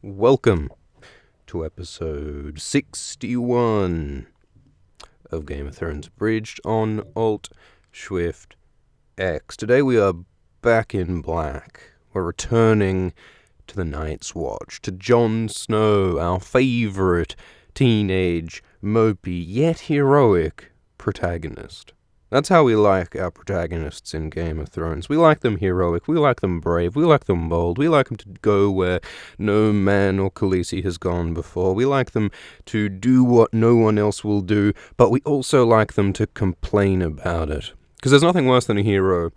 Welcome to episode 61 of Game of Thrones Abridged on Alt Swift X. Today we are back in black. We're returning to the Night's Watch, to Jon Snow, our favourite teenage, mopey, yet heroic protagonist. That's how we like our protagonists in Game of Thrones. We like them heroic, we like them brave, we like them bold, we like them to go where no man or Khaleesi has gone before. We like them to do what no one else will do, but we also like them to complain about it. Because there's nothing worse than a hero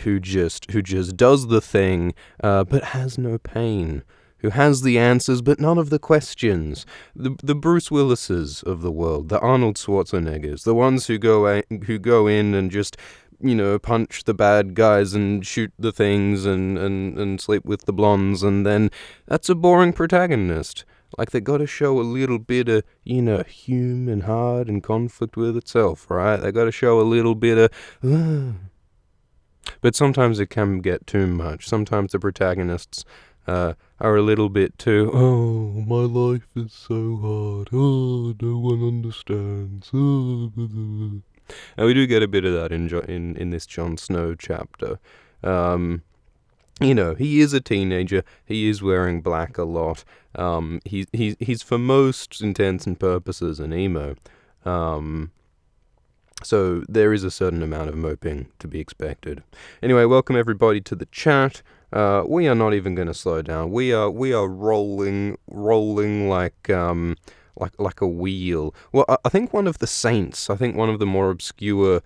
who just does the thing, but has no pain. Who has the answers but none of the questions. The Bruce Willises of the world, the Arnold Schwarzeneggers, the ones who go in and just, punch the bad guys and shoot the things and sleep with the blondes, and then that's a boring protagonist. Like, they gotta show a little bit of, human heart and conflict with itself, right? They gotta show a little bit of, But sometimes it can get too much. Sometimes the protagonists are a little bit too, oh, my life is so hard, oh, no one understands, oh. And we do get a bit of that in this Jon Snow chapter. He is a teenager, he is wearing black a lot, he's for most intents and purposes an emo, so there is a certain amount of moping to be expected. Anyway, welcome everybody to the chat. We are not even going to slow down. We are rolling like a wheel. Well, I think one of the saints, one of the more obscure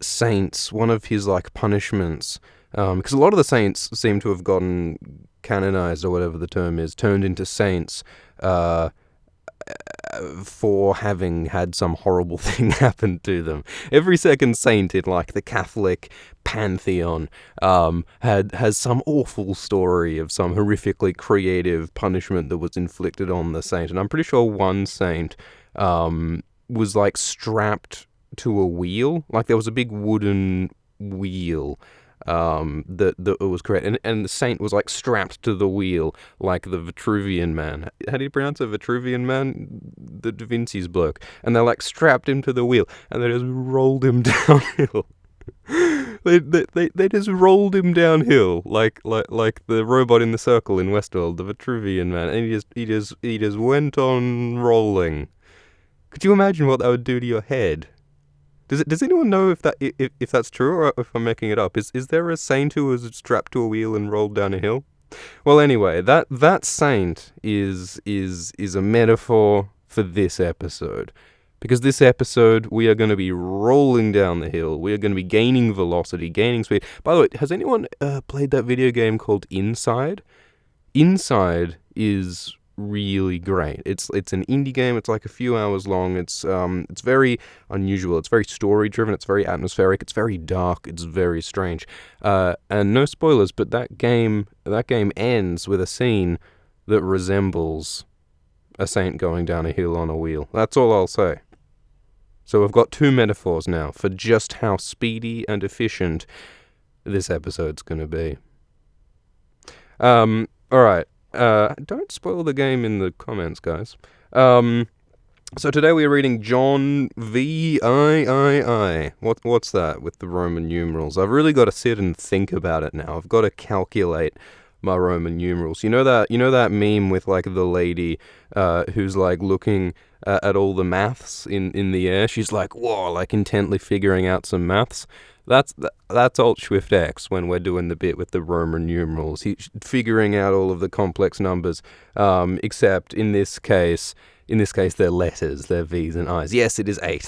saints, one of his punishments, because a lot of the saints seem to have gotten canonized, or whatever the term is, turned into saints, for having had some horrible thing happen to them. Every second saint in the Catholic pantheon has some awful story of some horrifically creative punishment that was inflicted on the saint. And I'm pretty sure one saint was strapped to a wheel. There was a big wooden wheel that was correct, and the saint was strapped to the wheel like the Vitruvian Man. How do you pronounce it? Vitruvian Man? The Da Vinci's bloke. And they strapped him to the wheel and they just rolled him downhill. they just rolled him downhill like the robot in the circle in Westworld, the Vitruvian Man, and he just went on rolling. Could you imagine what that would do to your head? Does anyone know if that's true, or if I'm making it up? Is there a saint who was strapped to a wheel and rolled down a hill? Well, anyway, that saint is a metaphor for this episode, because this episode we are going to be rolling down the hill. We are going to be gaining velocity, gaining speed. By the way, has anyone played that video game called Inside? Inside is really great. It's an indie game. It's a few hours long. It's very unusual. It's very story driven. It's very atmospheric. It's very dark. It's very strange. And no spoilers, but that game ends with a scene that resembles a saint going down a hill on a wheel. That's all I'll say. So we've got two metaphors now for just how speedy and efficient this episode's going to be. All right. Don't spoil the game in the comments, guys. So today we are reading John VIII. What's that with the Roman numerals? I've really got to sit and think about it now. I've got to calculate my Roman numerals. You know that meme with the lady who's looking at all the maths in the air? She's whoa, intently figuring out some maths. That's Alt Swift X when we're doing the bit with the Roman numerals. He's figuring out all of the complex numbers, except in this case they're letters, they're V's and I's. Yes, it is 8.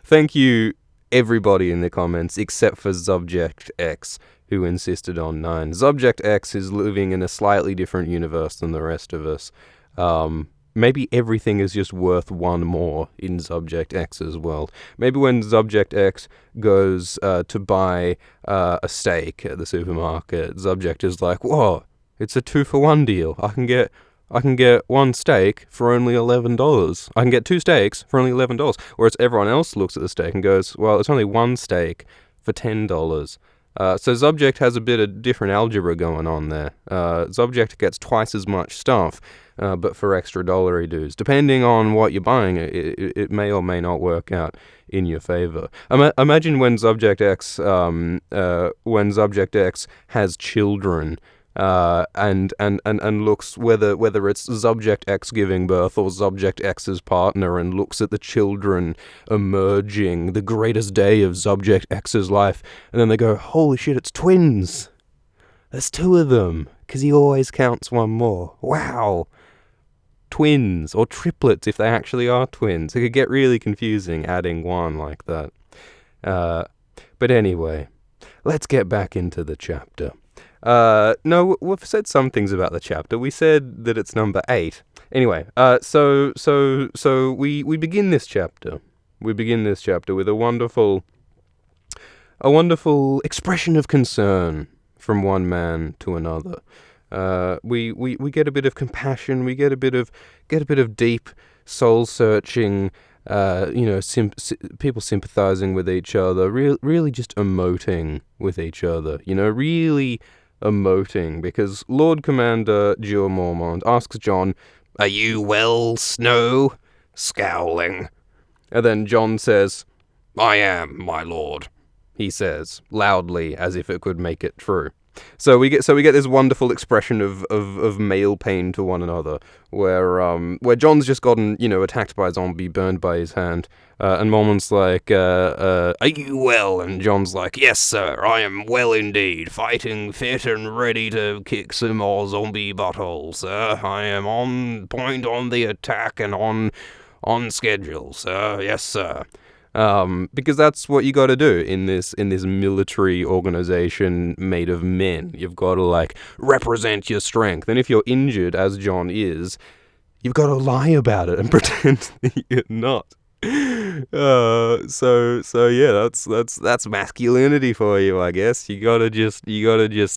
Thank you, everybody in the comments, except for Subject X, who insisted on 9. Subject X is living in a slightly different universe than the rest of us. Maybe everything is just worth one more in Subject X's world. Maybe when Subject X goes to buy a steak at the supermarket, Subject is whoa, it's a 2-for-1 deal. I can get one steak for only $11. I can get 2 steaks for only $11. Whereas everyone else looks at the steak and goes, well, it's only one steak for $10. So Subject has a bit of different algebra going on there. Subject gets twice as much stuff, but for extra dollary dues. Depending on what you're buying, it may or may not work out in your favor. Imagine when Subject X has children. And looks whether it's Subject X giving birth or Subject X's partner, and looks at the children emerging, the greatest day of Subject X's life, and then they go, holy shit, it's twins! There's two of them, because he always counts one more. Wow! Twins, or triplets if they actually are twins. It could get really confusing adding one like that. But anyway, let's get back into the chapter. No, we've said some things about the chapter. We said that it's number 8. Anyway, so we begin this chapter. We begin this chapter with a wonderful expression of concern from one man to another. We get a bit of compassion. We get a bit of deep soul searching. People sympathizing with each other. Really just emoting with each other. Really emoting, because Lord Commander Joe Mormont asks John, "Are you well, Snow?" Scowling. And then John says, "I am, my lord," he says, loudly, as if it could make it true. So we get this wonderful expression of male pain to one another, where John's just gotten attacked by a zombie, burned by his hand, and Mormont's like, "Are you well?" And John's like, "Yes, sir, I am well indeed, fighting fit and ready to kick some more zombie buttholes, sir. I am on point on the attack and on schedule, sir. Yes, sir." Because that's what you got to do in this military organization made of men. You've got to represent your strength, and if you're injured, as John is, you've got to lie about it and pretend that you're not. So yeah, that's masculinity for you, I guess. You gotta just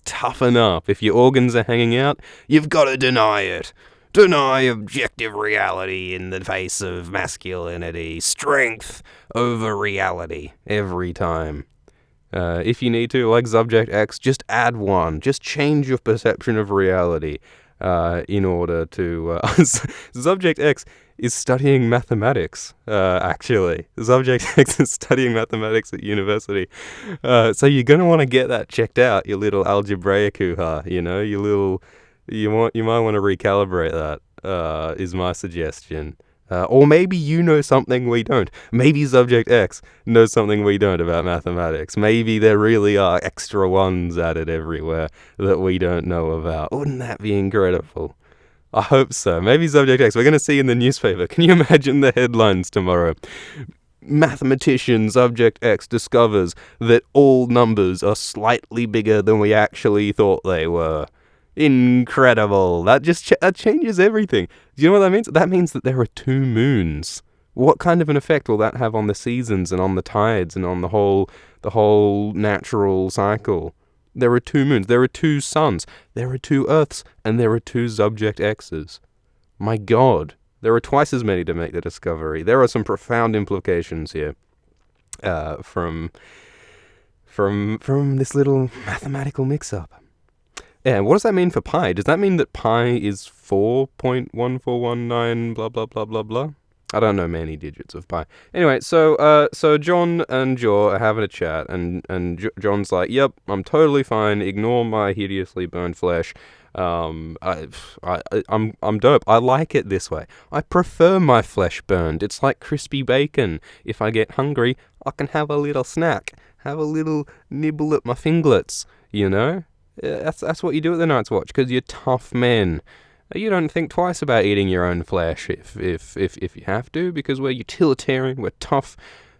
toughen up. If your organs are hanging out, you've got to deny it. Deny objective reality in the face of masculinity. Strength over reality every time. If you need to, like Subject X, just add one. Just change your perception of reality in order to... Subject X is studying mathematics, actually. Subject X is studying mathematics at university. So you're going to want to get that checked out, your little algebraic hoo-ha, your little... You might want to recalibrate that, is my suggestion. Or maybe you know something we don't. Maybe Subject X knows something we don't about mathematics. Maybe there really are extra ones added everywhere that we don't know about. Wouldn't that be incredible? I hope so. Maybe Subject X. We're going to see in the newspaper. Can you imagine the headlines tomorrow? Mathematician Subject X discovers that all numbers are slightly bigger than we actually thought they were. Incredible. That changes everything. Do you know what that means? That means that there are 2 moons. What kind of an effect will that have on the seasons and on the tides and on the whole natural cycle? There are 2 moons. There are 2 suns. There are 2 earths. And there are 2 Subject X's. My God. There are twice as many to make the discovery. There are some profound implications here from this little mathematical mix-up. Yeah, what does that mean for pi? Does that mean that pi is 4.1419 blah blah blah blah blah? I don't know many digits of pi. Anyway, so John and Joe are having a chat, and John's like, "Yep, I'm totally fine. Ignore my hideously burned flesh. I'm dope. I like it this way. I prefer my flesh burned. It's like crispy bacon. If I get hungry, I can have a little snack, have a little nibble at my finglets. That's what you do at the Night's Watch, because you're tough men. You don't think twice about eating your own flesh if you have to, because we're utilitarian, we're tough,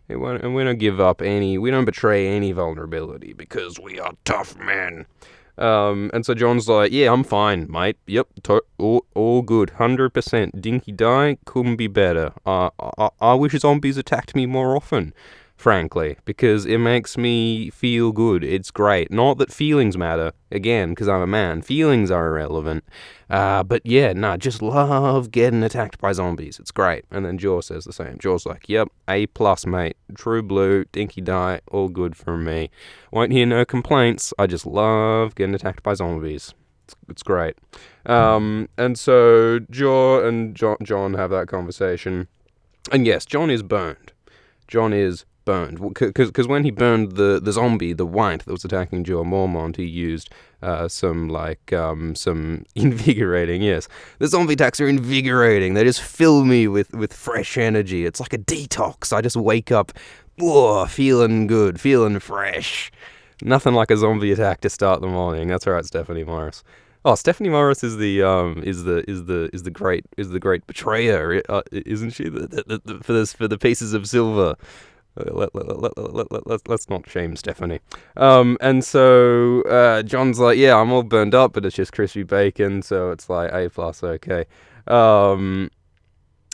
and we don't give up we don't betray any vulnerability, because we are tough men." And so John's like, "Yeah, I'm fine, mate. Yep, all good, 100%. Dinky die, couldn't be better. I wish zombies attacked me more often. frankly, because it makes me feel good. It's great. Not that feelings matter, again, because I'm a man. Feelings are irrelevant. But yeah, nah, just love getting attacked by zombies. It's great. And then Jaw says the same. Jaw's like, yep, A+, mate. True blue, dinky die, all good from me. Won't hear no complaints. I just love getting attacked by zombies. It's great. And so Jaw and John have that conversation. And yes, John is burned. John is burned. Because when he burned the zombie, the white that was attacking Joe Mormont, he used some invigorating, yes. The zombie attacks are invigorating. They just fill me with fresh energy. It's like a detox. I just wake up, feeling good, feeling fresh. Nothing like a zombie attack to start the morning. That's right, Stephanie Morris. Oh, Stephanie Morris is the great betrayer, isn't she? For the pieces of silver. Let's not shame Stephanie. And so John's like, yeah, I'm all burned up, but it's just crispy bacon, so it's like A+, okay.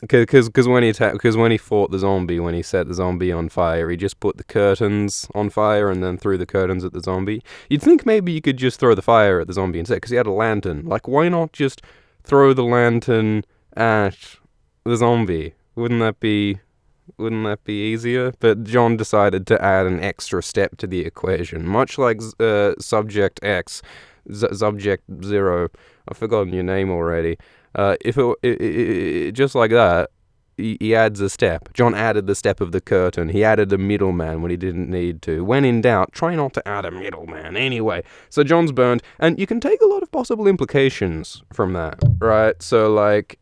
Because when he fought the zombie, when he set the zombie on fire, he just put the curtains on fire and then threw the curtains at the zombie. You'd think maybe you could just throw the fire at the zombie instead, because he had a lantern. Like, why not just throw the lantern at the zombie? Wouldn't that be easier? But John decided to add an extra step to the equation, much like Subject X, Subject Zero. I've forgotten your name already. If it just like that, he adds a step. John added the step of the curtain. He added a middleman when he didn't need to. When in doubt, try not to add a middleman. Anyway, so John's burned, and you can take a lot of possible implications from that, right? So, like,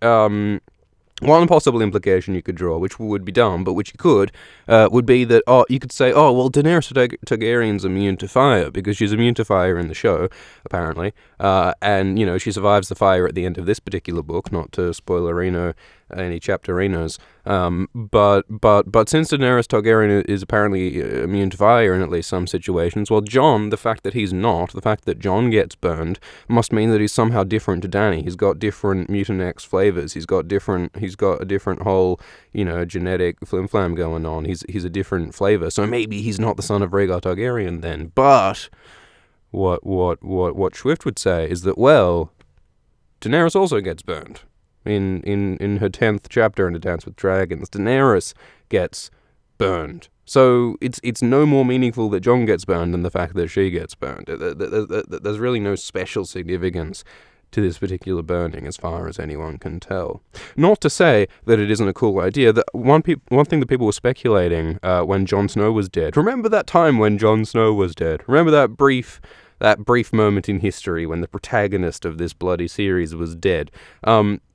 one possible implication you could draw, which would be dumb, but which you could, would be that, you could say, well, Daenerys Targaryen's immune to fire, because she's immune to fire in the show, apparently, and, she survives the fire at the end of this particular book, not to spoilerino any chapterinos, but since Daenerys Targaryen is apparently immune to fire in at least some situations, well, Jon, the fact that he's not, the fact that Jon gets burned, must mean that he's somehow different to Dany. He's got different Mutinex flavors. He's got a different whole, genetic flim-flam going on. He's a different flavor. So maybe he's not the son of Rhaegar Targaryen then. But what Swift would say is that, well, Daenerys also gets burned. In her 10th chapter in A Dance with Dragons, Daenerys gets burned. So it's no more meaningful that Jon gets burned than the fact that she gets burned. There's really no special significance to this particular burning as far as anyone can tell. Not to say that it isn't a cool idea. That one thing that people were speculating when Jon Snow was dead. Remember that time when Jon Snow was dead? Remember that brief moment in history when the protagonist of this bloody series was dead?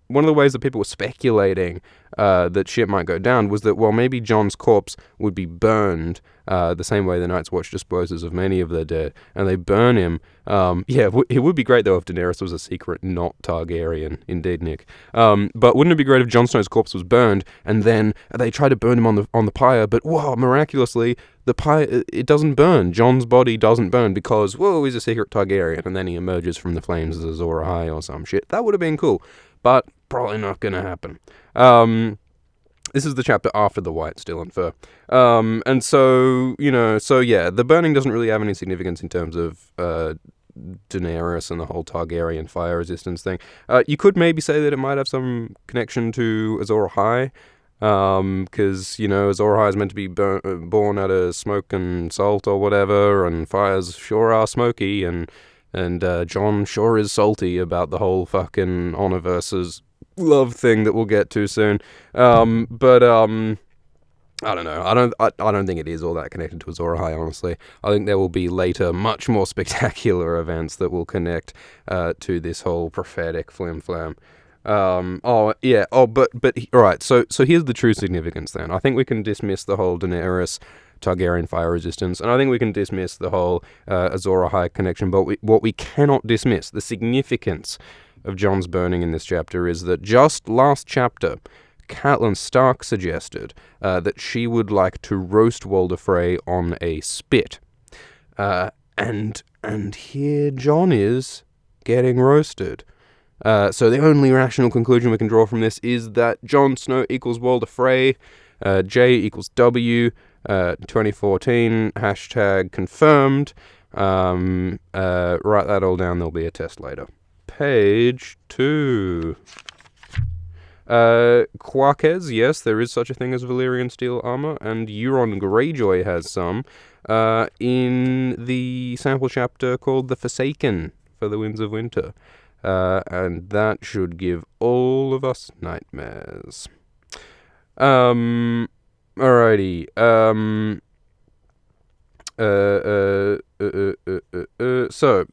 One of the ways that people were speculating that shit might go down was that, well, maybe Jon's corpse would be burned the same way the Night's Watch disposes of many of their dead, and they burn him. It would be great, though, if Daenerys was a secret not Targaryen. Indeed, Nick. But wouldn't it be great if Jon Snow's corpse was burned, and then they try to burn him on the pyre, but, whoa, miraculously, the pyre, it doesn't burn. Jon's body doesn't burn because, whoa, he's a secret Targaryen, and then he emerges from the flames as Azor Ahai or some shit. That would have been cool. But probably not going to happen. This is the chapter after the White Steel and Fur. And so, the burning doesn't really have any significance in terms of Daenerys and the whole Targaryen fire resistance thing. You could maybe say that it might have some connection to Azor Ahai, because, Azor Ahai is meant to be born out of smoke and salt or whatever, and fires sure are smoky, and Jon sure is salty about the whole fucking honor versus love thing that we'll get to soon. But I don't know. I don't think it is all that connected to Azor Ahai, honestly. I think there will be later much more spectacular events that will connect to this whole prophetic flim-flam. All right. So here's the true significance then. I think we can dismiss the whole Daenerys Targaryen fire resistance, and I think we can dismiss the whole Azor Ahai connection, but what we cannot dismiss, the significance of Jon's burning in this chapter, is that just last chapter, Catelyn Stark suggested that she would like to roast Walder Frey on a spit. And here Jon is getting roasted. So the only rational conclusion we can draw from this is that Jon Snow equals Walder Frey, J equals W, 2014, hashtag confirmed. Write that all down, there'll be a test later. Page 2. Quarkes, yes, there is such a thing as Valyrian steel armor, and Euron Greyjoy has some, in the sample chapter called The Forsaken for the Winds of Winter. And that should give all of us nightmares. Alrighty. So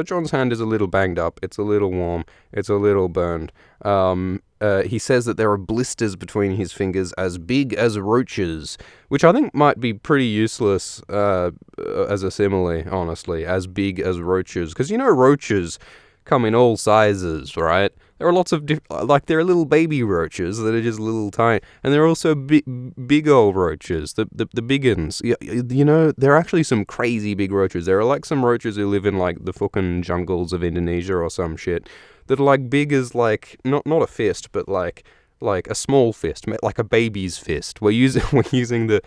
John's hand is a little banged up. It's a little warm. It's a little burned. He says that there are blisters between his fingers as big as roaches, which I think might be pretty useless as a simile, honestly, as big as roaches. Because, roaches come in all sizes, right? There are lots of there are little baby roaches that are just little tiny, and there are also big old roaches, the big uns. There are actually some crazy big roaches. There are like some roaches who live in like the fucking jungles of Indonesia or some shit that are like big as like not a fist, but like a small fist, like a baby's fist. We're using the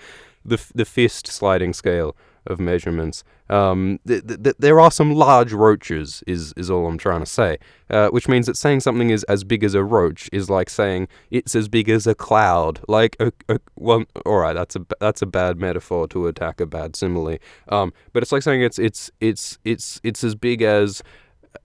fist sliding scale of measurements. There are some large roaches, is all I'm trying to say. Which means that saying something is as big as a roach is like saying it's as big as a cloud. Like well, all right, that's a bad metaphor to attack a bad simile. But it's like saying it's as big as.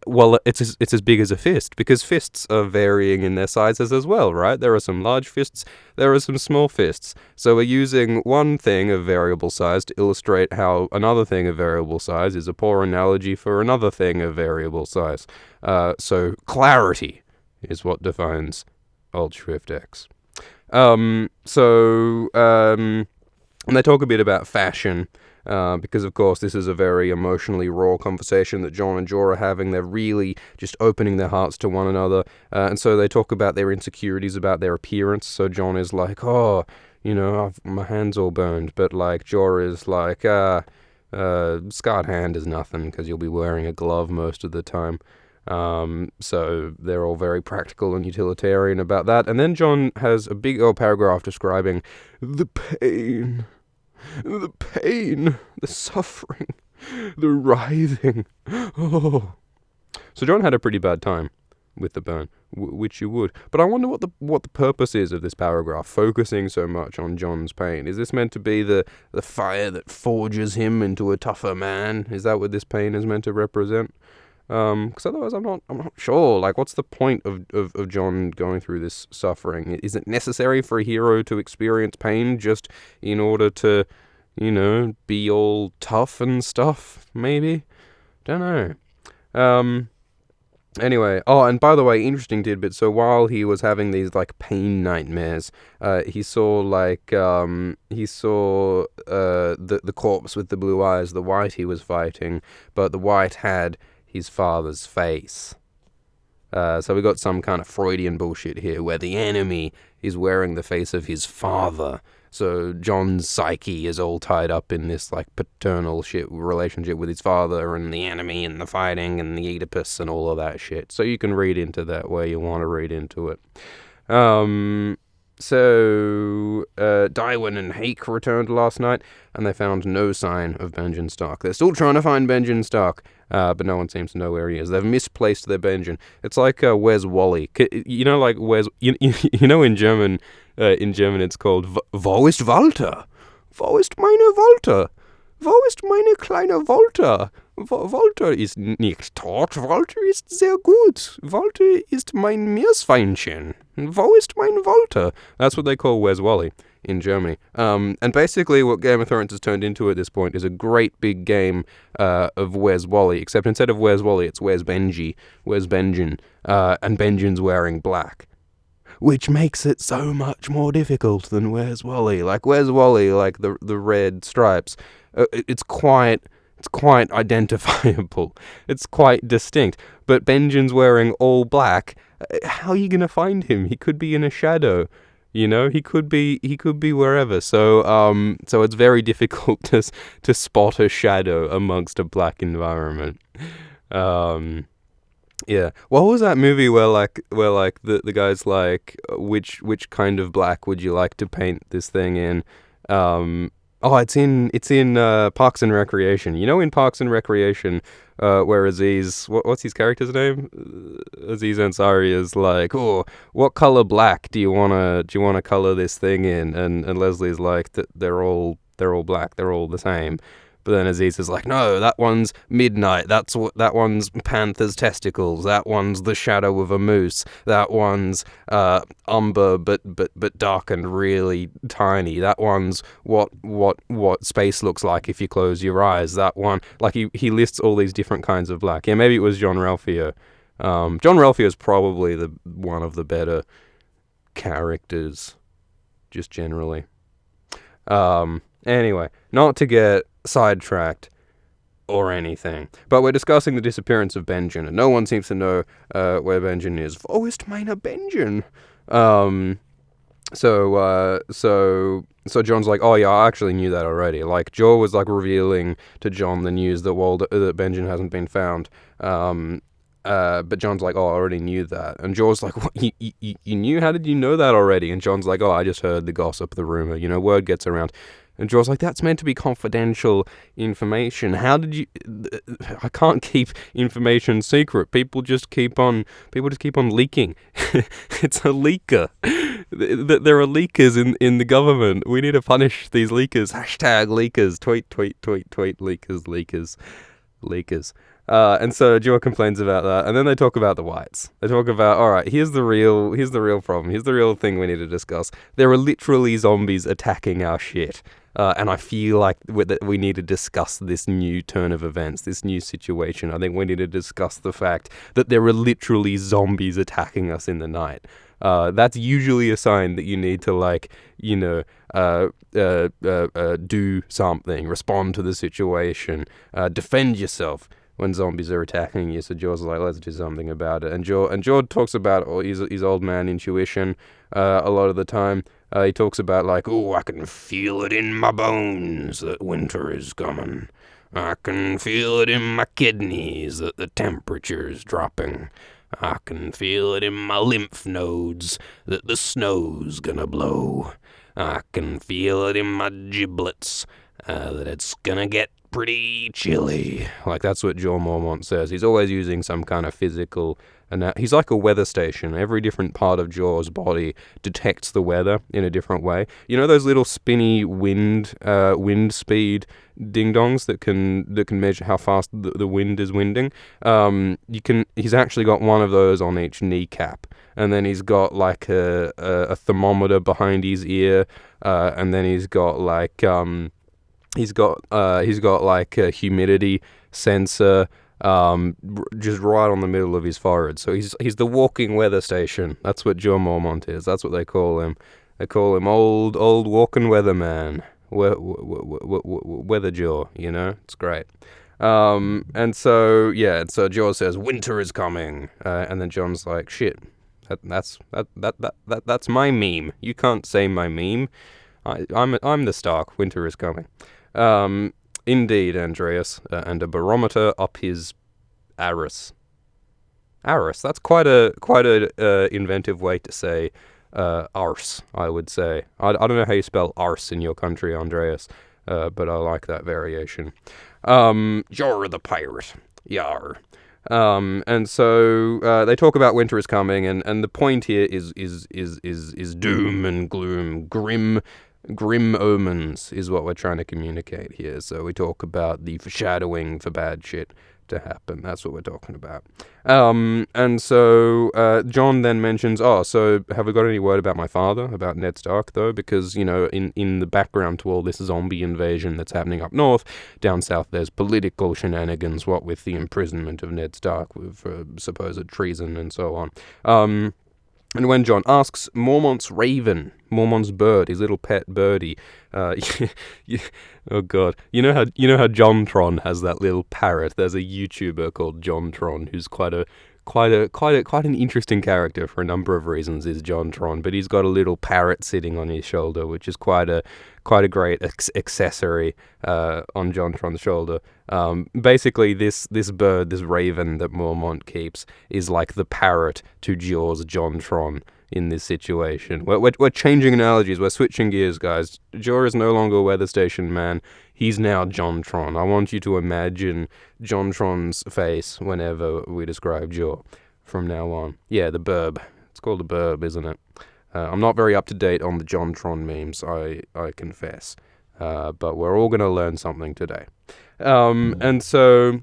Well, it's as big as a fist, because fists are varying in their sizes as well, right? There are some large fists, there are some small fists. So we're using one thing of variable size to illustrate how another thing of variable size is a poor analogy for another thing of variable size. So clarity is what defines Alt-Shift X. And they talk a bit about fashion. Because, of course, this is a very emotionally raw conversation that Jon and Jorah are having. They're really just opening their hearts to one another. And so they talk about their insecurities about their appearance. So Jon is like, my hand's all burned. But, like, Jorah is like, scarred hand is nothing because you'll be wearing a glove most of the time. So they're all very practical and utilitarian about that. And then Jon has a big old paragraph describing the pain, the suffering, the writhing. Oh. So Jon had a pretty bad time with the burn, which you would. But I wonder what the purpose is of this paragraph, focusing so much on Jon's pain. Is this meant to be the fire that forges him into a tougher man? Is that what this pain is meant to represent? Because otherwise I'm not sure. Like, what's the point of Jon going through this suffering? Is it necessary for a hero to experience pain just in order to, be all tough and stuff? Maybe? Don't know. Anyway, and by the way, interesting tidbit. So while he was having these like pain nightmares, he saw the corpse with the blue eyes, the White he was fighting, but the White had his father's face. So we got some kind of Freudian bullshit here where the enemy is wearing the face of his father. So Jon's psyche is all tied up in this like paternal relationship with his father and the enemy and the fighting and the Oedipus and all of that shit. So you can read into that where you want to read into it. So Tywin and Hake returned last night, and they found no sign of Benjen Stark. They're still trying to find Benjen Stark, but no one seems to know where he is. They've misplaced their Benjen. It's like where's Wally? Like where's in German it's called Wo ist Walter? Wo ist meine Walter? Wo ist meine kleine Walter? Walter ist nicht tot. Walter ist sehr gut. Walter ist mein Meerschweinchen. Wo ist mein Walter? That's what they call Where's Wally in Germany. And basically what Game of Thrones has turned into at this point is a great big game of Where's Wally, except instead of Where's Wally, it's Where's Benji? Where's Benjen? And Benjen's wearing black. Which makes it so much more difficult than Where's Wally. Like, Where's Wally, like the red stripes, it's quite identifiable. It's quite distinct. But Benjen's wearing all black. How are you going to find him? He could be in a shadow. He could be wherever. So it's very difficult to spot a shadow amongst a black environment. Yeah. What was that movie where the guy's like, which kind of black would you like to paint this thing in? It's in Parks and Recreation. You know, in Parks and Recreation, where Aziz, what's his character's name? Aziz Ansari is like, oh, what color black do you wanna color this thing in? And Leslie's like, they're all black, they're all the same. But then Aziz is like, no, that one's midnight. That one's panther's testicles. That one's the shadow of a moose. That one's umber, but dark and really tiny. That one's what space looks like if you close your eyes. That one, like he lists all these different kinds of black. Yeah, maybe it was John Ralphio. John Ralphio is probably the one of the better characters, just generally. Anyway, not to get sidetracked or anything, but we're discussing the disappearance of Benjen, and no one seems to know where Benjen is. Wo ist meine Benjen? So John's like, oh yeah, I actually knew that already. Like, Joe was like revealing to John the news that that Benjen hasn't been found. But John's like, oh, I already knew that. And Joe's like, what, you knew? How did you know that already? And John's like, oh, I just heard the gossip, the rumor. You know, word gets around. And Joe's like, that's meant to be confidential information. How did you... I can't keep information secret. People just keep on leaking. It's a leaker. There are leakers in the government. We need to punish these leakers. Hashtag leakers. Tweet, leakers. And so Joe complains about that, and then they talk about the whites. They talk about, all right, here's the real problem. Here's the real thing we need to discuss. There are literally zombies attacking our shit. And I feel like we need to discuss this new turn of events, this new situation. I think we need to discuss the fact that there are literally zombies attacking us in the night. That's usually a sign that you need to, like, you know, do something, respond to the situation, defend yourself when zombies are attacking you. So Joe's like, let's do something about it. And Joe talks about his old man intuition a lot of the time. He talks about, like, oh, I can feel it in my bones that winter is coming. I can feel it in my kidneys that the temperature's dropping. I can feel it in my lymph nodes that the snow's gonna blow. I can feel it in my giblets that it's gonna get pretty chilly. Like, that's what Joe Mormont says. He's always using some kind of physical... he's like a weather station. Every different part of Joe's body detects the weather in a different way. You know those little spinny wind speed ding-dongs that can measure how fast the wind is winding? He's actually got one of those on each kneecap. And then he's got, like, a thermometer behind his ear. And then he's got, like... He's got like a humidity sensor just right on the middle of his forehead. So he's the walking weather station. That's what Joe Mormont is. That's what they call him. They call him old walking weatherman. Weather Joe, you know? It's great. And so Joe says, winter is coming. And then John's like, shit, that's my meme. You can't say my meme. I'm the Stark. Winter is coming. Indeed, Andreas, and a barometer up his arse. Arse. That's quite a inventive way to say arse, I would say. I don't know how you spell arse in your country, Andreas, but I like that variation. You're the pirate. Yar. And so they talk about winter is coming, and the point here is doom and gloom, grim omens is what we're trying to communicate here. So we talk about the foreshadowing for bad shit to happen. That's what we're talking about. And so John then mentions, so have we got any word about my father, about Ned Stark, though? Because, you know, in the background to all this zombie invasion that's happening up north, down south there's political shenanigans, what with the imprisonment of Ned Stark for supposed treason and so on. And when John asks, Mormont's raven, Mormont's bird, his little pet birdie, oh god, you know how JonTron has that little parrot? There's a YouTuber called JonTron who's quite an interesting character for a number of reasons. Is JonTron, but he's got a little parrot sitting on his shoulder, which is quite a great accessory on JonTron's shoulder. Basically, this bird, this raven that Mormont keeps, is like the parrot to Jaws JonTron. in this situation. We're changing analogies. We're switching gears, guys. Jor is no longer a weather station man. He's now Jontron. I want you to imagine Jontron's face whenever we describe Jor from now on. Yeah, the burb. It's called a burb, isn't it? I'm not very up to date on the Jontron memes, I confess. But we're all going to learn something today. And so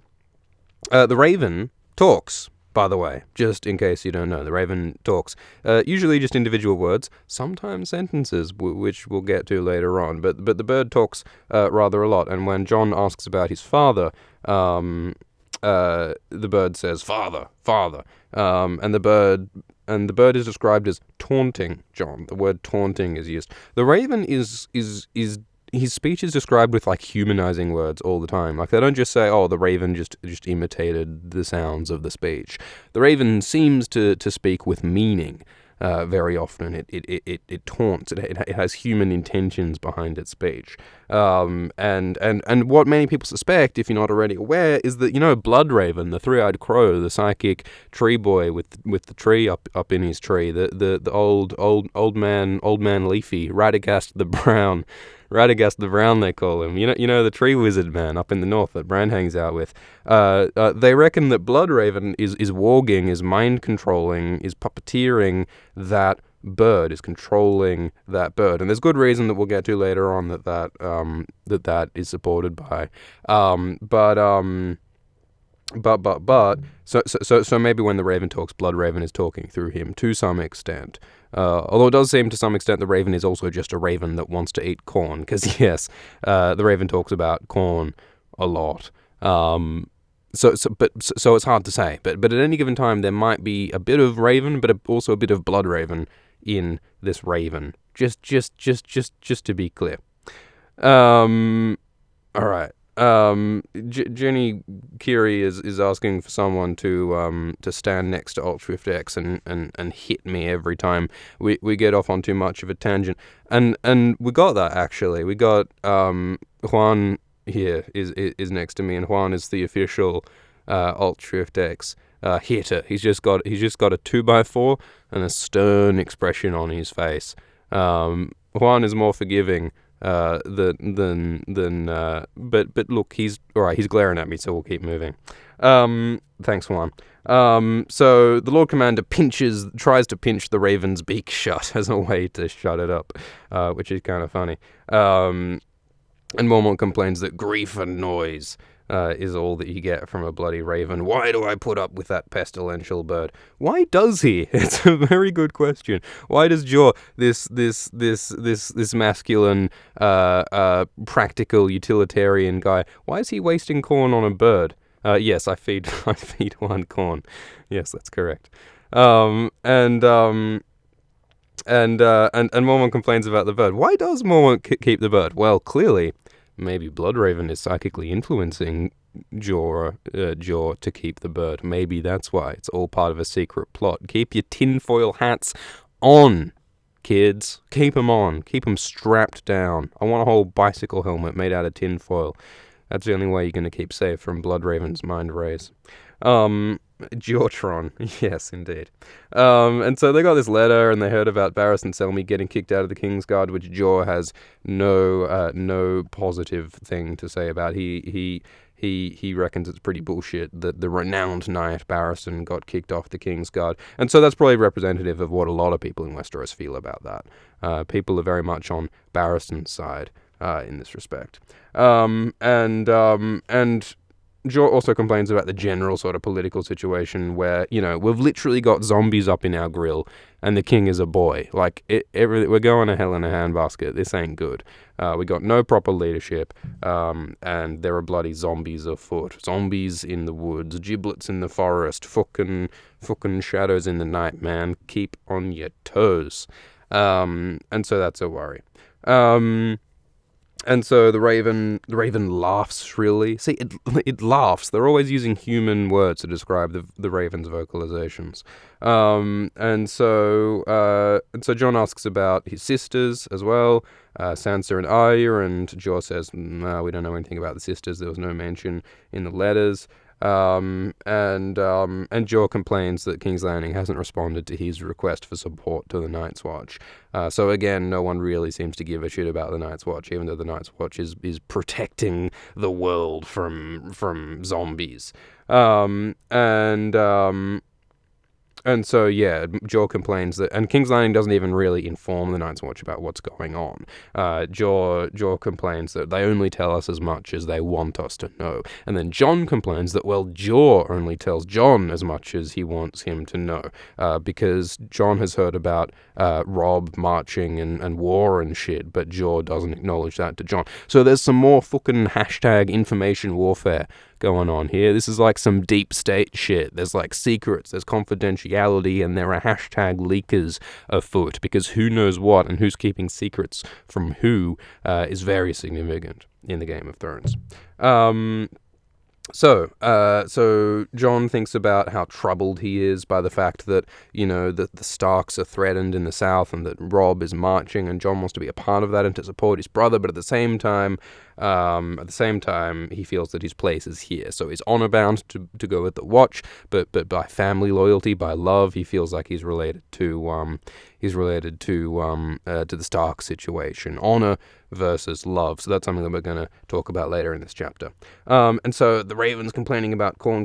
the Raven talks, by the way, just in case you don't know. The Raven talks. Usually just individual words, sometimes sentences, which we'll get to later on. But the bird talks rather a lot. And when Jon asks about his father, the bird says, "Father, father." And the bird is described as taunting Jon. The word taunting is used. The Raven is his speech is described with like humanizing words all the time. Like they don't just say, "Oh, the Raven just imitated the sounds of the speech." The Raven seems to speak with meaning. Very often, it taunts. It has human intentions behind its speech. And what many people suspect, if you're not already aware, is that Bloodraven, the three-eyed crow, the psychic tree boy with the tree up in his tree, the old man Leafy, Radagast the Brown. Radagast the Brown, they call him. You know the tree wizard man up in the north that Bran hangs out with. They reckon that Bloodraven is warging, is mind controlling, is puppeteering that bird, is controlling that bird, and there's good reason that we'll get to later on that is supported by. So maybe when the Raven talks, Bloodraven is talking through him to some extent. Although it does seem to some extent the Raven is also just a raven that wants to eat corn, because yes, the Raven talks about corn a lot. So it's hard to say. But at any given time there might be a bit of Raven, but also a bit of Bloodraven in this Raven. Just to be clear. All right. Jenny Kiri is asking for someone to stand next to Ultra X and hit me every time we get off on too much of a tangent, and we got that actually. We got Juan here is next to me, and Juan is the official Ultra X hitter. He's just got a 2x4 and a stern expression on his face. Juan is more forgiving but look, he's all right. He's glaring at me, so we'll keep moving. Thanks, Juan. So the Lord Commander tries to pinch the Raven's beak shut as a way to shut it up, which is kind of funny. And Mormont complains that grief and noise is all that you get from a bloody raven. Why do I put up with that pestilential bird? Why does he? It's a very good question. Why does Jor, this masculine, practical utilitarian guy, why is he wasting corn on a bird? Yes, I feed one corn. Yes, that's correct. And Mormont complains about the bird. Why does Mormont keep the bird? Well, clearly, maybe Bloodraven is psychically influencing Jor to keep the bird. Maybe that's why. It's all part of a secret plot. Keep your tinfoil hats on, kids. Keep them on. Keep them strapped down. I want a whole bicycle helmet made out of tinfoil. That's the only way you're going to keep safe from Bloodraven's mind rays. Jortron, yes, indeed. And so they got this letter, and they heard about Barriss and Selmy getting kicked out of the Kingsguard, which Jor has no positive thing to say about. He reckons it's pretty bullshit that the renowned knight Barristan got kicked off the Kingsguard, and so that's probably representative of what a lot of people in Westeros feel about that. People are very much on Barristan's side in this respect, and Jor also complains about the general sort of political situation where, we've literally got zombies up in our grill and the king is a boy. Like, we're going to hell in a handbasket. This ain't good. We got no proper leadership, and there are bloody zombies afoot. Zombies in the woods, giblets in the forest, fucking shadows in the night, man. Keep on your toes. And so that's a worry. And so the Raven laughs shrilly. See, it laughs. They're always using human words to describe the Raven's vocalizations. And so Jon asks about his sisters as well, Sansa and Arya, and Jor says, no, we don't know anything about the sisters. There was no mention in the letters. And Jor complains that King's Landing hasn't responded to his request for support to the Night's Watch. So again, no one really seems to give a shit about the Night's Watch, even though the Night's Watch is protecting the world from zombies. And so, yeah, Jor complains that, and King's Landing doesn't even really inform the Night's Watch about what's going on. Jor complains that they only tell us as much as they want us to know. And then Jon complains that, well, Jor only tells Jon as much as he wants him to know, because Jon has heard about Robb marching and war and shit, but Jor doesn't acknowledge that to Jon. So there's some more fucking hashtag information warfare going on here. This is like some deep state shit. There's like secrets, there's confidentiality, and there are hashtag leakers afoot, because who knows what and who's keeping secrets from who is very significant in the Game of Thrones. So Jon thinks about how troubled he is by the fact that, that the Starks are threatened in the south and that Robb is marching, and Jon wants to be a part of that and to support his brother, but at the same time, he feels that his place is here. So he's honor bound to go with the Watch, but by family loyalty, by love, he feels like he's related to the Stark situation. Honor versus love. So that's something that we're going to talk about later in this chapter. And so the Raven's complaining about corn.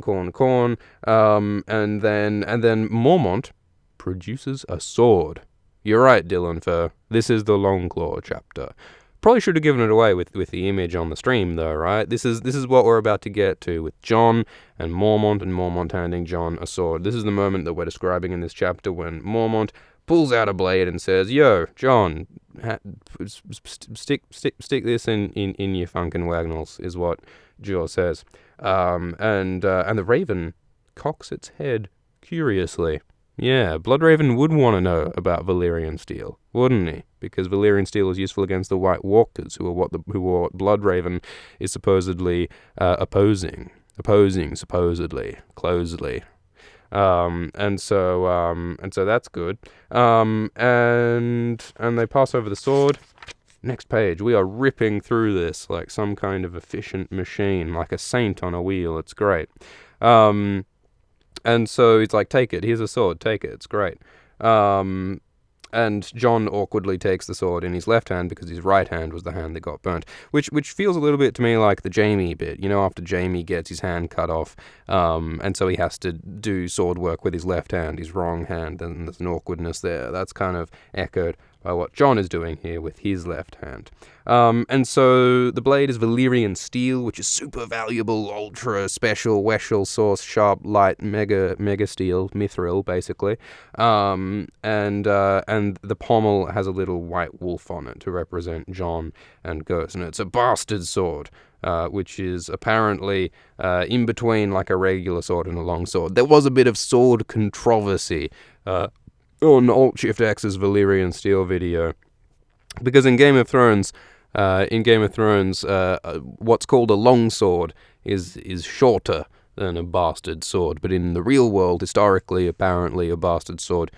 And then Mormont produces a sword. You're right, Dylan, for this is the Longclaw chapter. Probably should have given it away with the image on the stream, though, right? This is what we're about to get to with Jon and Mormont handing Jon a sword. This is the moment that we're describing in this chapter when Mormont pulls out a blade and says, "Yo, Jon, stick this in your funkin' wagnalls," is what Jor says. And the Raven cocks its head curiously. Yeah, Bloodraven would want to know about Valyrian steel, wouldn't he? Because Valyrian steel is useful against the White Walkers, who are what Bloodraven is supposedly opposing supposedly closely. And so that's good. And they pass over the sword. Next page, we are ripping through this like some kind of efficient machine, like a saint on a wheel. It's great. And so he's like, "Take it. Here's a sword. Take it. It's great." And Jon awkwardly takes the sword in his left hand because his right hand was the hand that got burnt, which feels a little bit to me like the Jaime bit, after Jaime gets his hand cut off, and so he has to do sword work with his left hand, his wrong hand, and there's an awkwardness there. That's kind of echoed by what Jon is doing here with his left hand. And so the blade is Valyrian steel, which is super valuable, ultra special, Weshel source, sharp, light, mega steel, mithril, basically. And the pommel has a little white wolf on it to represent Jon and Ghost, and it's a bastard sword. Which is apparently in between like a regular sword and a long sword. There was a bit of sword controversy on Alt-Shift-X's Valyrian Steel video, because in Game of Thrones, what's called a long sword is shorter than a bastard sword, but in the real world, historically, apparently, a bastard sword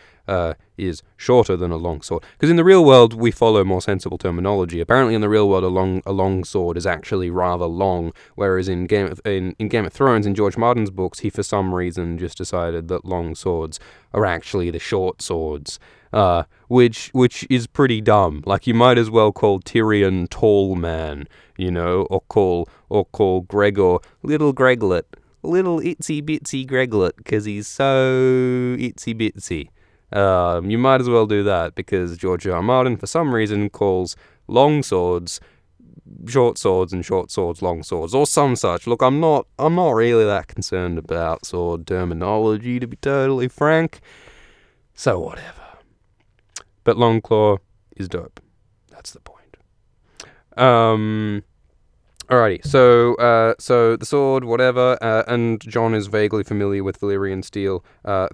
is shorter than a long sword. Because in the real world, we follow more sensible terminology. Apparently, in the real world, a long sword is actually rather long, whereas in Game of Thrones, in George Martin's books, he for some reason just decided that long swords are actually the short swords, which is pretty dumb. Like, you might as well call Tyrion Tall Man, or call Gregor Little Greglet. Little itsy bitsy Greglet, because he's so itsy bitsy. You might as well do that, because George R. R. Martin, for some reason, calls long swords short swords and short swords long swords, or some such. Look, I'm not really that concerned about sword terminology, to be totally frank. So whatever. But Longclaw is dope. That's the point. Alrighty, so the sword, whatever, and Jon is vaguely familiar with Valyrian steel,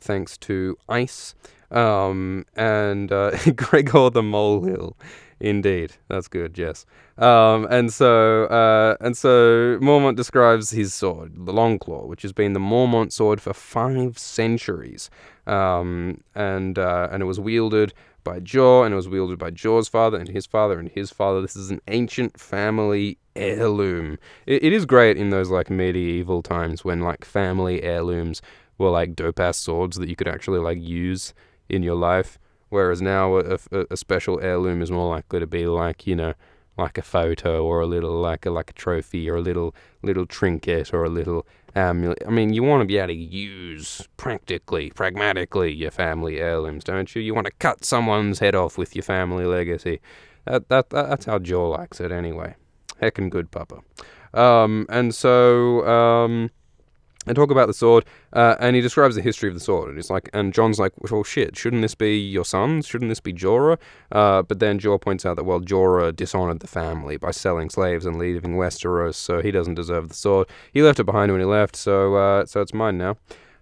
thanks to ice, and Gregor the Molehill, indeed, that's good, yes, and so Mormont describes his sword, the Longclaw, which has been the Mormont sword for 5 centuries, and it was wielded by Jor, and it was wielded by Jor's father and his father and his father. This is an ancient family heirloom. It is great in those, like, medieval times when, like, family heirlooms were, like, dope-ass swords that you could actually, like, use in your life. Whereas now a special heirloom is more likely to be, like, you know, like a photo or a little, like a trophy or a little trinket or a little amulet. I mean, you want to be able to use pragmatically your family heirlooms, don't you? You want to cut someone's head off with your family legacy. That's how Joe likes it anyway. Heckin' good, Papa. I talk about the sword, and he describes the history of the sword, and it's like, and Jon's like, well, shit, shouldn't this be your son's? Shouldn't this be Jorah? But then Jorah points out that, well, Jorah dishonored the family by selling slaves and leaving Westeros, so he doesn't deserve the sword. He left it behind when he left, so it's mine now.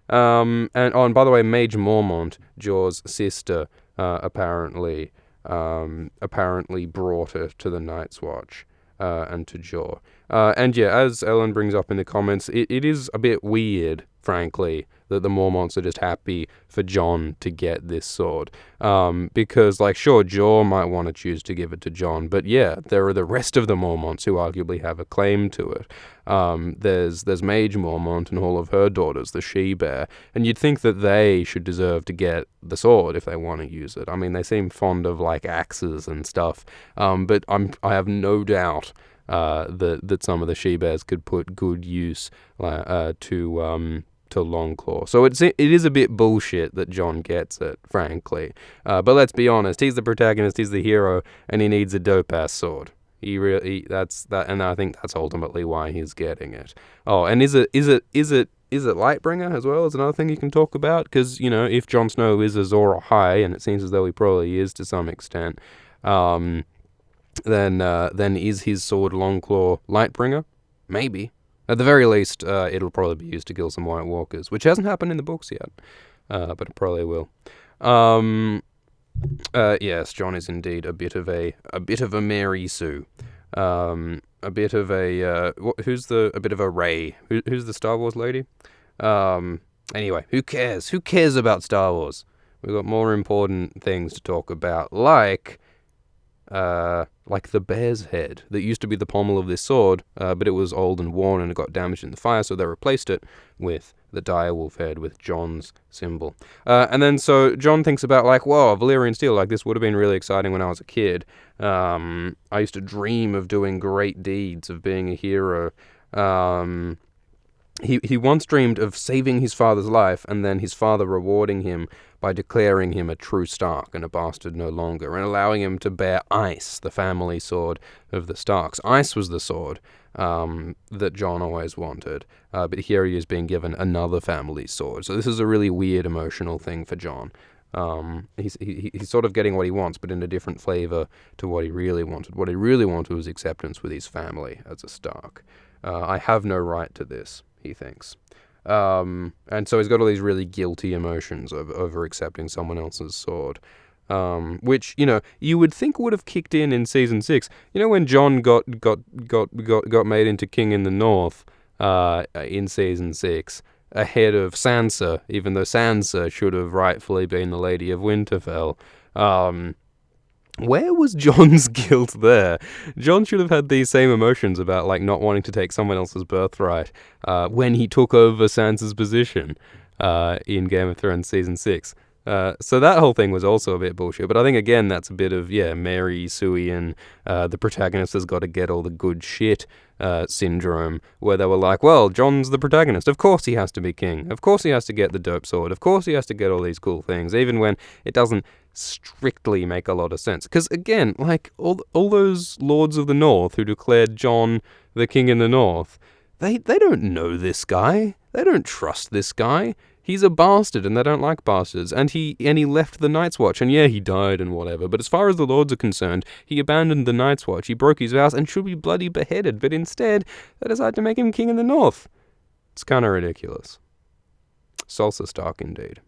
And by the way, Mage Mormont, Jorah's sister, apparently brought it to the Night's Watch. And to Jorah. And yeah, as Ellen brings up in the comments, it is a bit weird, frankly, that the Mormonts are just happy for Jon to get this sword. Because, like, sure, Jorah might want to choose to give it to Jon, but yeah, there are the rest of the Mormonts who arguably have a claim to it. There's Mage Mormont and all of her daughters, the She-Bear, and you'd think that they should deserve to get the sword if they want to use it. I mean, they seem fond of, like, axes and stuff, but I have no doubt that some of the She-Bears could put good use to Longclaw. So it is a bit bullshit that Jon gets it, frankly. But let's be honest, he's the protagonist, he's the hero, and he needs a dope-ass sword. And I think that's ultimately why he's getting it. Oh, and is it Lightbringer as well? Is another thing you can talk about? Because, you know, if Jon Snow is Azor Ahai, and it seems as though he probably is to some extent, then is his sword Longclaw Lightbringer? Maybe. At the very least, it'll probably be used to kill some White Walkers, which hasn't happened in the books yet, but it probably will. Yes, Jon is indeed a bit of a Mary Sue, a bit of a Rey. Who's the Star Wars lady? Anyway, who cares? Who cares about Star Wars? We've got more important things to talk about, like the bear's head that used to be the pommel of this sword, but it was old and worn and it got damaged in the fire, so they replaced it with the direwolf head with Jon's symbol. And then so Jon thinks about, like, whoa, Valyrian steel, like, this would have been really exciting when I was a kid. I used to dream of doing great deeds, of being a hero. He once dreamed of saving his father's life and then his father rewarding him by declaring him a true Stark and a bastard no longer, and allowing him to bear Ice, the family sword of the Starks. Ice was the sword that Jon always wanted, but here he is being given another family sword. So this is a really weird emotional thing for Jon. He's sort of getting what he wants, but in a different flavor to what he really wanted. What he really wanted was acceptance with his family as a Stark. I have no right to this, he thinks. And so he's got all these really guilty emotions over accepting someone else's sword. Which, you know, you would think would have kicked in season 6. You know, when Jon got made into King in the North, in season 6, ahead of Sansa, even though Sansa should have rightfully been the Lady of Winterfell. Where was Jon's guilt there? Jon should have had these same emotions about, like, not wanting to take someone else's birthright when he took over Sansa's position in Game of Thrones season 6. So that whole thing was also a bit bullshit, but I think, again, that's a bit of, Mary Suey, the protagonist has got to get all the good shit syndrome, where they were like, well, Jon's the protagonist, of course he has to be king, of course he has to get the dope sword, of course he has to get all these cool things, even when it doesn't strictly make a lot of sense. Because, again, like, all those lords of the North who declared Jon the king in the North, they don't know this guy, they don't trust this guy. He's a bastard, and they don't like bastards. And he left the Night's Watch, and yeah, he died and whatever. But as far as the Lords are concerned, he abandoned the Night's Watch. He broke his vows and should be bloody beheaded. But instead, they decided to make him king in the North. It's kind of ridiculous. Salsa Stark, indeed.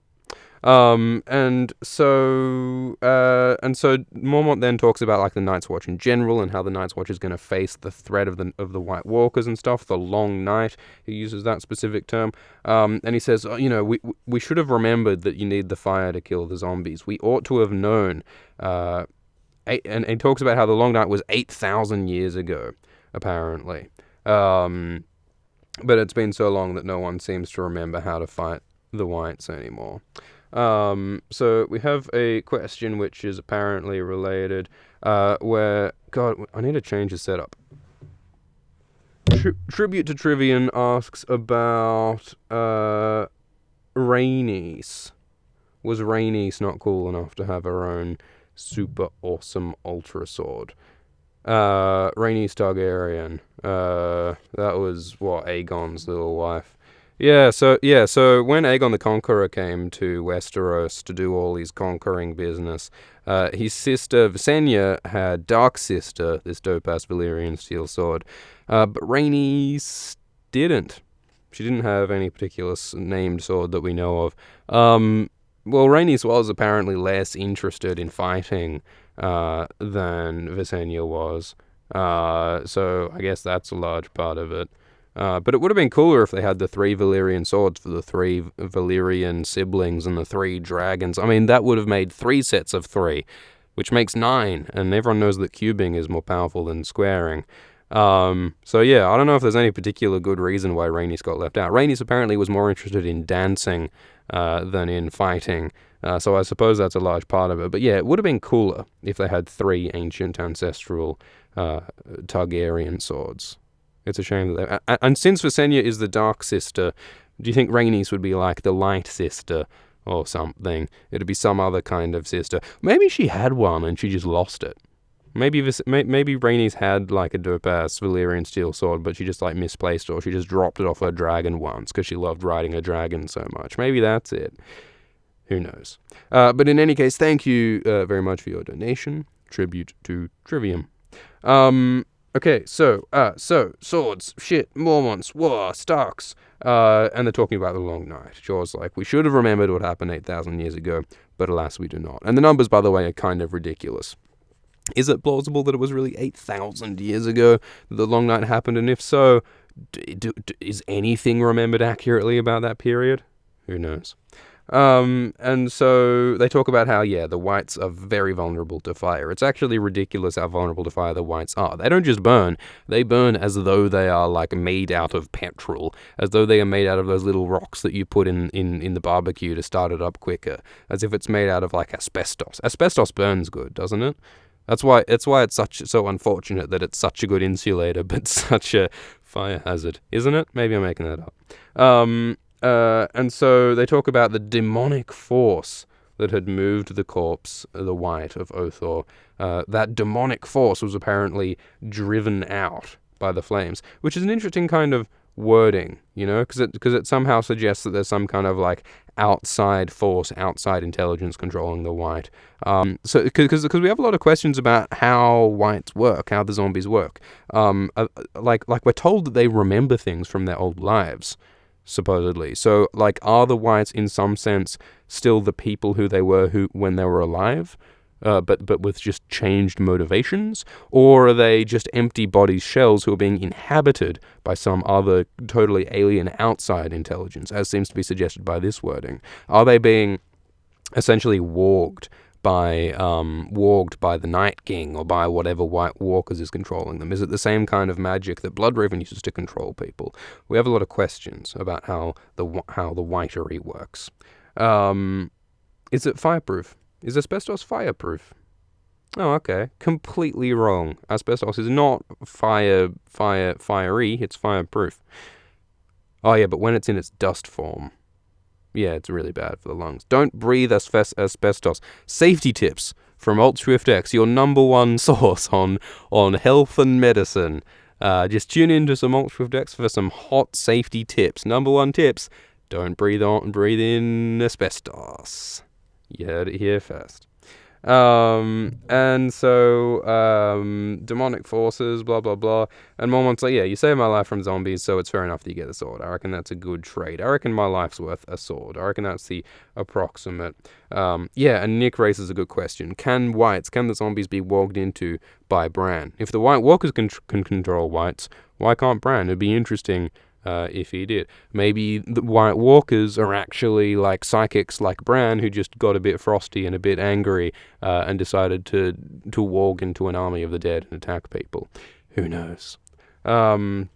And so Mormont then talks about like the Night's Watch in general and how the Night's Watch is going to face the threat of the White Walkers and stuff, the Long Night. He uses that specific term. And he says, we should have remembered that you need the fire to kill the zombies. We ought to have known. And he talks about how the Long Night was 8,000 years ago, apparently. But it's been so long that no one seems to remember how to fight the Whites anymore. So we have a question which is apparently related, where, God, I need to change the setup. Tribute to Trivian asks about, Rhaenys. Was Rhaenys not cool enough to have her own super awesome ultra sword? Rhaenys Targaryen. That was, Aegon's little wife. So when Aegon the Conqueror came to Westeros to do all his conquering business, his sister Visenya had Dark Sister, this dope-ass Valyrian steel sword, but Rhaenys didn't. She didn't have any particular named sword that we know of. Rhaenys was apparently less interested in fighting than Visenya was, so I guess that's a large part of it. But it would have been cooler if they had the 3 Valyrian swords for the 3 Valyrian siblings and the 3 dragons. I mean, that would have made 3 sets of 3, which makes 9, and everyone knows that cubing is more powerful than squaring. I don't know if there's any particular good reason why Rhaenys got left out. Rhaenys apparently was more interested in dancing than in fighting, so I suppose that's a large part of it. But yeah, it would have been cooler if they had 3 ancient ancestral Targaryen swords. It's a shame that and since Visenya is the Dark Sister, do you think Rhaenys would be like the Light Sister or something? It'd be some other kind of sister. Maybe she had one and she just lost it. Maybe Rhaenys had like a dope-ass Valyrian steel sword, but she just like misplaced it, or she just dropped it off her dragon once because she loved riding a dragon so much. Maybe that's it. Who knows? But in any case, thank you very much for your donation. Tribute to Trivium. Okay, so swords, shit, Mormonts, war, Starks, and they're talking about the Long Night. Jorah's like, we should have remembered what happened 8,000 years ago, but alas, we do not. And the numbers, by the way, are kind of ridiculous. Is it plausible that it was really 8,000 years ago that the Long Night happened? And if so, is anything remembered accurately about that period? Who knows? And so they talk about how, the Whites are very vulnerable to fire. It's actually ridiculous how vulnerable to fire the Whites are. They don't just burn, they burn as though they are like made out of petrol, as though they are made out of those little rocks that you put in the barbecue to start it up quicker, as if it's made out of like asbestos. Asbestos burns good, doesn't it? That's why it's so unfortunate that it's such a good insulator, but such a fire hazard, isn't it? Maybe I'm making that up. And so they talk about the demonic force that had moved the corpse, the White of Othor. That demonic force was apparently driven out by the flames, which is an interesting kind of wording, because it somehow suggests that there's some kind of like outside force, outside intelligence controlling the White. So because we have a lot of questions about how Whites work, how the zombies work. Like we're told that they remember things from their old lives, supposedly. So like, are the Whites in some sense still the people who they were when they were alive? But with just changed motivations? Or are they just empty bodies, shells who are being inhabited by some other totally alien outside intelligence, as seems to be suggested by this wording? Are they being essentially warged by the Night King, or by whatever White Walkers is controlling them? Is it the same kind of magic that Bloodraven uses to control people? We have a lot of questions about how the whitery works. Is it fireproof? Is asbestos fireproof? Oh, okay. Completely wrong. Asbestos is not fiery, it's fireproof. Oh yeah, but when it's in its dust form, it's really bad for the lungs. Don't breathe asbestos. Safety tips from AltSwiftX, your number one source on health and medicine. Just tune into some AltSwiftX for some hot safety tips. Number one tips, don't breathe in asbestos. You heard it here first. And so, demonic forces, blah, blah, blah. And Mormont's like, yeah, you saved my life from zombies, so it's fair enough that you get a sword. I reckon that's a good trade. I reckon my life's worth a sword. I reckon that's the approximate. Yeah, and Nick raises a good question. Can the zombies be walked into by Bran? If the White Walkers can control whites, why can't Bran? It'd be interesting if he did. Maybe the White Walkers are actually like psychics like Bran, who just got a bit frosty and a bit angry and decided to walk into an army of the dead and attack people. Who knows? All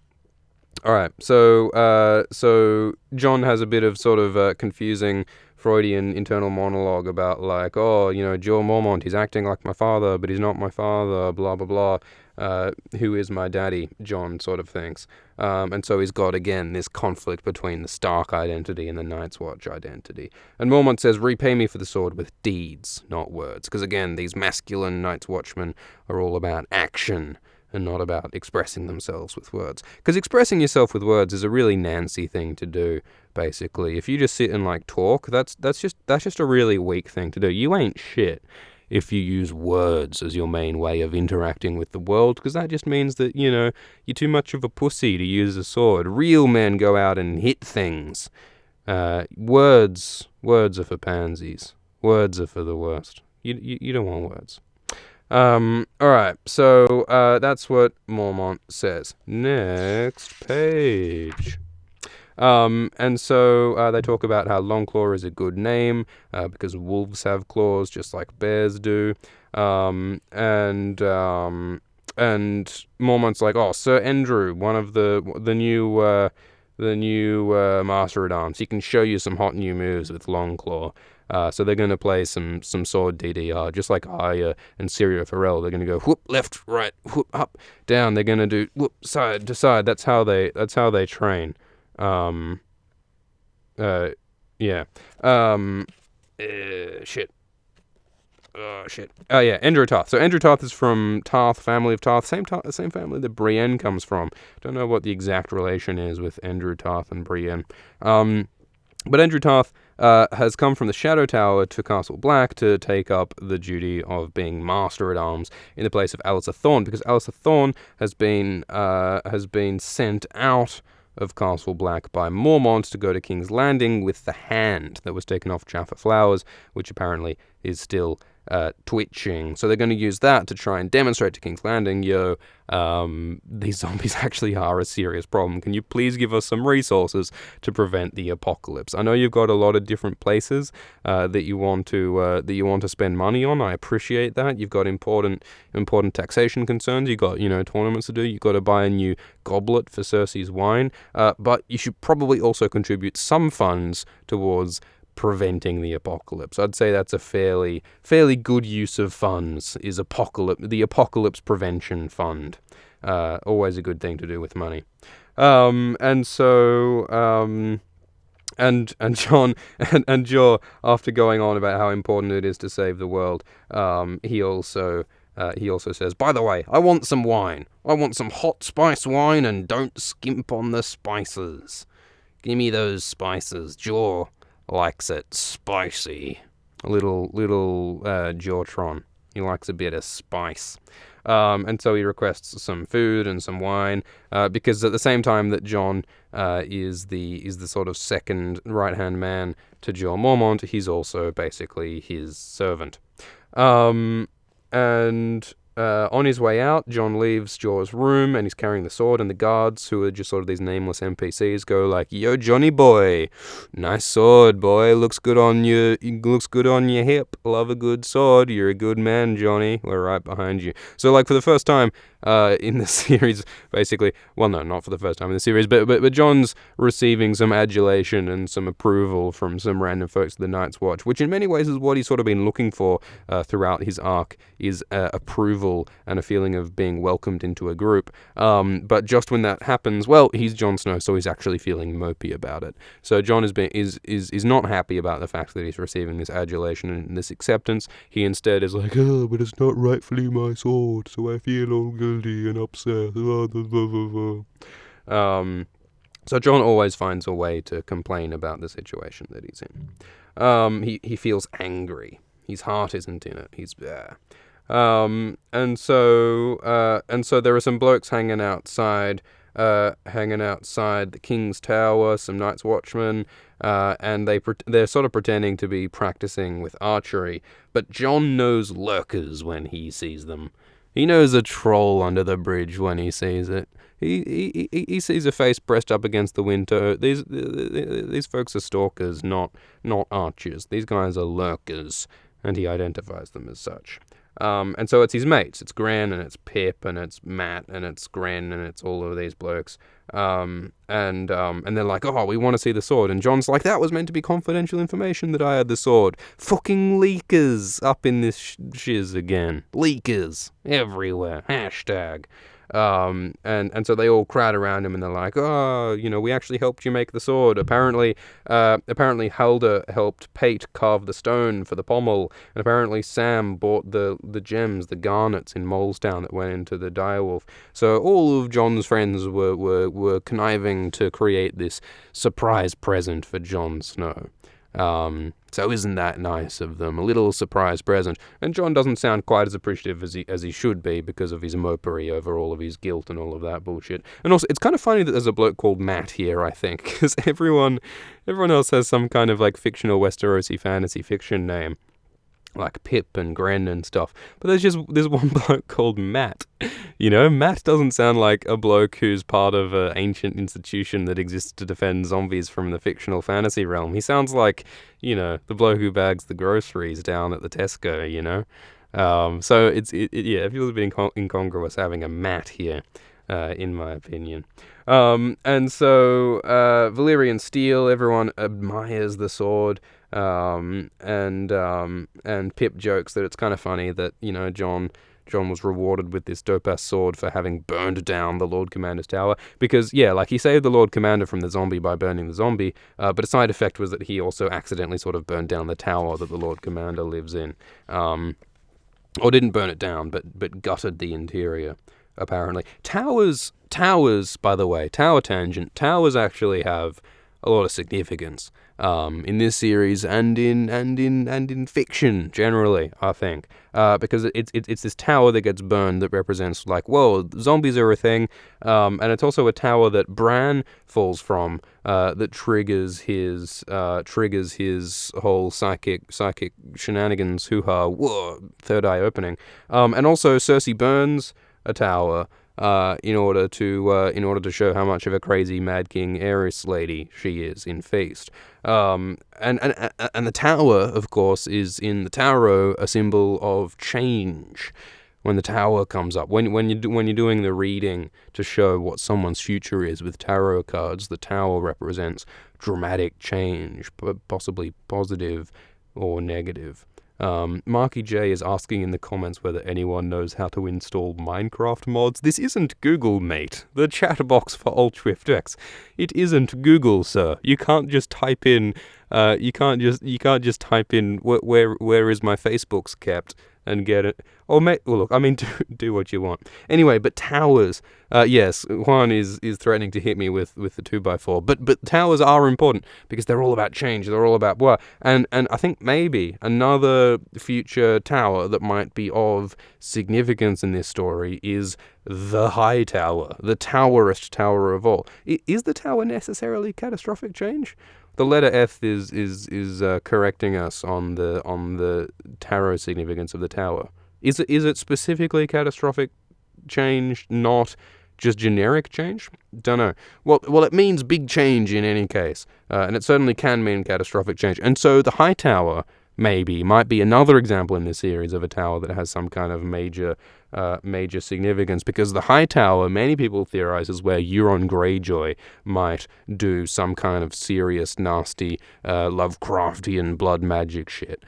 right, so John has a bit of sort of confusing Freudian internal monologue about like, oh, Joe Mormont, he's acting like my father, but he's not my father, blah, blah, blah. Who is my daddy, John sort of thinks. And so he's got, again, this conflict between the Stark identity and the Night's Watch identity. And Mormont says, repay me for the sword with deeds, not words. Because, again, these masculine Night's Watchmen are all about action and not about expressing themselves with words. Because expressing yourself with words is a really Nancy thing to do, basically. If you just sit and, like, talk, that's just a really weak thing to do. You ain't shit if you use words as your main way of interacting with the world, because that just means that, you're too much of a pussy to use a sword. Real men go out and hit things. Words are for pansies. Words are for the worst. You don't want words. Alright, so that's what Mormont says. Next page. And so they talk about how Longclaw is a good name because wolves have claws just like bears do. And Mormont's like, oh, Sir Andrew, one of the new Master at Arms, he can show you some hot new moves with Longclaw. So they're going to play some sword DDR, just like Arya and Syria Farrell. They're going to go whoop left, right, whoop up, down. They're going to do whoop side to side. That's how they train. Yeah. Shit. Oh, shit. Oh, yeah, Endor Tarth. So Endor Tarth is from Tarth, family of Tarth. Same family that Brienne comes from. Don't know what the exact relation is with Endor Tarth and Brienne. But Endor Tarth has come from the Shadow Tower to Castle Black to take up the duty of being Master at Arms in the place of Alistair Thorne, because Alistair Thorne has been sent out of Castle Black by Mormont to go to King's Landing with the hand that was taken off Jaffa Flowers, which apparently is still twitching. So they're going to use that to try and demonstrate to King's Landing, these zombies actually are a serious problem. Can you please give us some resources to prevent the apocalypse? I know you've got a lot of different places that you want to spend money on. I appreciate that. You've got important taxation concerns. You've got tournaments to do. You've got to buy a new goblet for Cersei's wine. But you should probably also contribute some funds towards preventing the apocalypse. I'd say that's a fairly good use of funds, is the apocalypse prevention fund. Always a good thing to do with money. And John and Joe, after going on about how important it is to save the world, he also says, by the way, I want some wine. I want some hot spice wine, and don't skimp on the spices. Give me those spices. Joe likes it spicy. A little Jawtron. He likes a bit of spice. And so he requests some food and some wine, because at the same time that John is the sort of second right-hand man to Joe Mormont, he's also basically his servant. And on his way out, John leaves Jorah's room, and he's carrying the sword, and the guards, who are just sort of these nameless NPCs, go like, "Yo, Johnny boy, nice sword, boy. Looks good on your hip. Love a good sword. You're a good man, Johnny. We're right behind you." So, like, for the first time in the series, basically, well, no, not for the first time in the series, but John's receiving some adulation and some approval from some random folks of the Night's Watch, which in many ways is what he's sort of been looking for throughout his arc, is approval and a feeling of being welcomed into a group. But just when that happens, well, he's Jon Snow, so he's actually feeling mopey about it. So Jon is not happy about the fact that he's receiving this adulation and this acceptance. He instead is like, "Oh, but it's not rightfully my sword, so I feel all guilty and upset." So Jon always finds a way to complain about the situation that he's in. He feels angry. His heart isn't in it. He's there. And so there are some blokes hanging outside the King's Tower, some Night's Watchmen, and they're sort of pretending to be practicing with archery. But John knows lurkers when he sees them. He knows a troll under the bridge when he sees it. He sees a face pressed up against the window. These folks are stalkers, not archers. These guys are lurkers, and he identifies them as such. And so it's his mates. It's Gran, and it's Pip, and it's Matt, and it's Gren, and it's all of these blokes. And they're like, oh, we want to see the sword. And John's like, that was meant to be confidential information that I had the sword. Fucking leakers up in this shiz again. Leakers everywhere. Hashtag. And so they all crowd around him and they're like, oh, we actually helped you make the sword. Apparently Helder helped Pate carve the stone for the pommel, and apparently Sam bought the gems, the garnets in Molestown that went into the direwolf. So all of John's friends were conniving to create this surprise present for Jon Snow. So isn't that nice of them? A little surprise present. And John doesn't sound quite as appreciative as he should be because of his mopery over all of his guilt and all of that bullshit. And also, it's kind of funny that there's a bloke called Matt here, I think, because everyone else has some kind of like fictional Westerosi fantasy fiction name, like Pip and Gren and stuff. But there's one bloke called Matt. Matt doesn't sound like a bloke who's part of an ancient institution that exists to defend zombies from the fictional fantasy realm. He sounds like, the bloke who bags the groceries down at the Tesco, So it feels a bit incongruous having a Matt here, in my opinion. And so Valyrian steel, everyone admires the sword. And Pip jokes that it's kind of funny that, John was rewarded with this dope-ass sword for having burned down the Lord Commander's tower. Because, he saved the Lord Commander from the zombie by burning the zombie, but a side effect was that he also accidentally sort of burned down the tower that the Lord Commander lives in. Or didn't burn it down, but gutted the interior, apparently. Towers, by the way, tower tangent, towers actually have a lot of significance in this series and in fiction generally, I think, because it's this tower that gets burned that represents like, whoa, zombies are a thing, and it's also a tower that Bran falls from that triggers his whole psychic shenanigans, hoo-ha, whoa, third eye opening, and also Cersei burns a tower in order to show how much of a crazy Mad King Aerys lady she is in Feast. And the tower, of course, is in the tarot a symbol of change. When the tower comes up, when you're doing the reading to show what someone's future is with tarot cards, the tower represents dramatic change, possibly positive or negative. Marky J is asking in the comments whether anyone knows how to install Minecraft mods. This isn't Google, mate. The chat box for AltShiftX. It isn't Google, sir. You can't just type in. You can't just type in where is my Facebook's kept and get it. Or look, I mean, do what you want. Anyway, but towers. Yes, Juan is threatening to hit me with the 2x4. But towers are important because they're all about change. They're all about blah. And I think maybe another future tower that might be of significance in this story is the High Tower, the towerest tower of all. Is the tower necessarily catastrophic change? The letter F is correcting us on the tarot significance of the tower. Is it specifically catastrophic change, not just generic change? Don't know. Well, it means big change in any case, and it certainly can mean catastrophic change. And so the High Tower might be another example in this series of a tower that has some kind of major significance, because the High Tower, many people theorize, is where Euron Greyjoy might do some kind of serious, nasty, Lovecraftian blood magic shit.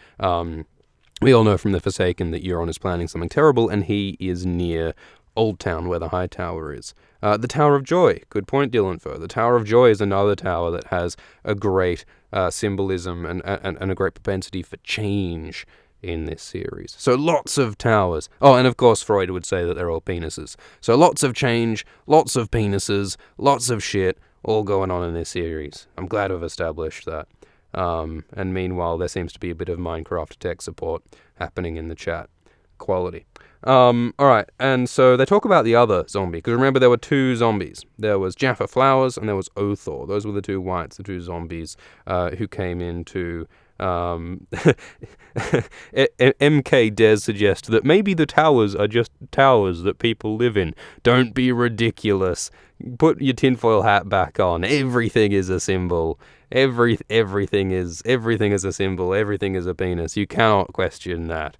We all know from The Forsaken that Euron is planning something terrible, and he is near Old Town, where the High Tower is. The Tower of Joy, good point, Dylan Fur. The Tower of Joy is another tower that has a great symbolism and a great propensity for change in this series. So lots of towers. Oh, and of course Freud would say that they're all penises. So lots of change, lots of penises, lots of shit, all going on in this series. I'm glad I've established that. And meanwhile, there seems to be a bit of Minecraft tech support happening in the chat. Quality. Alright, and so they talk about the other zombie, because remember there were two zombies. There was Jaffa Flowers and there was Othor. Those were the two whites, the two zombies who came into... MK dares suggest that maybe the towers are just towers that people live in. Don't be ridiculous. Put your tinfoil hat back on. Everything is a symbol. Everything is a symbol. Everything is a penis. You cannot question that.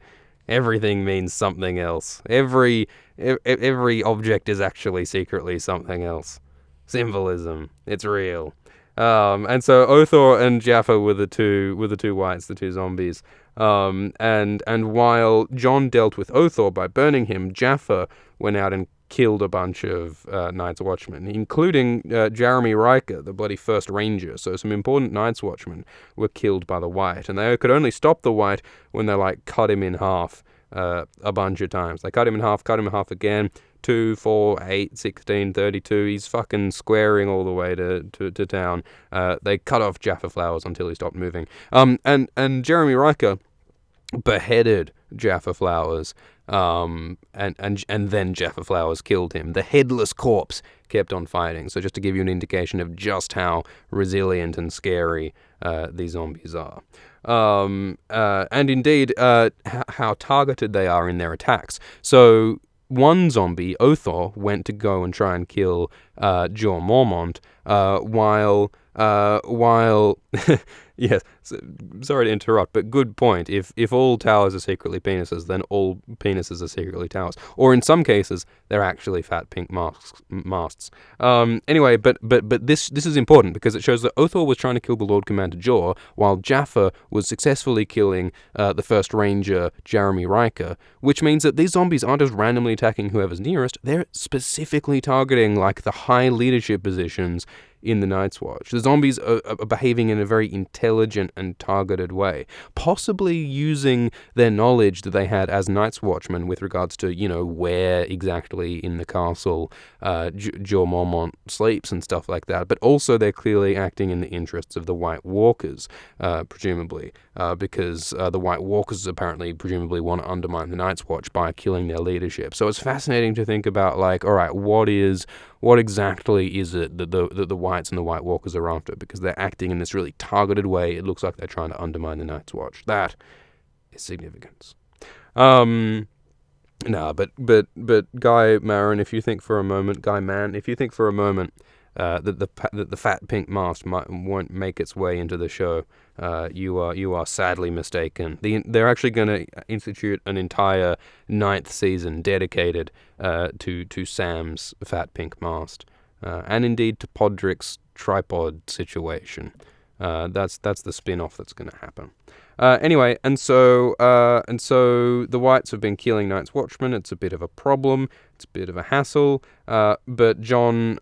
Everything means something else. Every object is actually secretly something else. Symbolism. It's real. And so Othor and Jaffa were the two whites, the two zombies. And while John dealt with Othor by burning him, Jaffa went out and killed a bunch of Night's Watchmen, including Jeremy Riker, the bloody first ranger. So some important Night's Watchmen were killed by the White, and they could only stop the White when they cut him in half a bunch of times. They cut him in half again. 2, 4, 8, 16, 32. He's fucking squaring all the way to town. They cut off Jaffa Flowers until he stopped moving. And Jeremy Riker beheaded Jaffa Flowers, and then Jaffa Flowers killed him. The headless corpse kept on fighting. So just to give you an indication of just how resilient and scary these zombies are. And indeed, how targeted they are in their attacks. So one zombie, Othor, went to go and try and kill Jor Mormont, while yes, sorry to interrupt, but good point. If all towers are secretly penises, then all penises are secretly towers. Or in some cases, they're actually fat pink masts. Anyway, but this is important because it shows that Othor was trying to kill the Lord Commander Jor, while Jaffa was successfully killing the first ranger, Jeremy Riker, which means that these zombies aren't just randomly attacking whoever's nearest, they're specifically targeting the high leadership positions in the Night's Watch. The zombies are behaving in a very intelligent and targeted way, possibly using their knowledge that they had as Night's Watchmen with regards to, where exactly in the castle Jor Mormont sleeps and stuff like that, but also they're clearly acting in the interests of the White Walkers, presumably, because the White Walkers apparently, presumably, want to undermine the Night's Watch by killing their leadership. So it's fascinating to think about, alright, what exactly is it that the Whites and the White Walkers are after? Because they're acting in this really targeted way. It looks like they're trying to undermine the Night's Watch. That is significance. But Guy Mann, if you think for a moment that the fat pink mast won't make its way into the show, you are sadly mistaken. They're actually going to institute an entire 9th season dedicated to Sam's fat pink mast, and indeed to Podrick's tripod situation. That's the spin-off that's going to happen. Anyway, and so the Whites have been killing Night's Watchmen. It's a bit of a problem. It's a bit of a hassle. But John,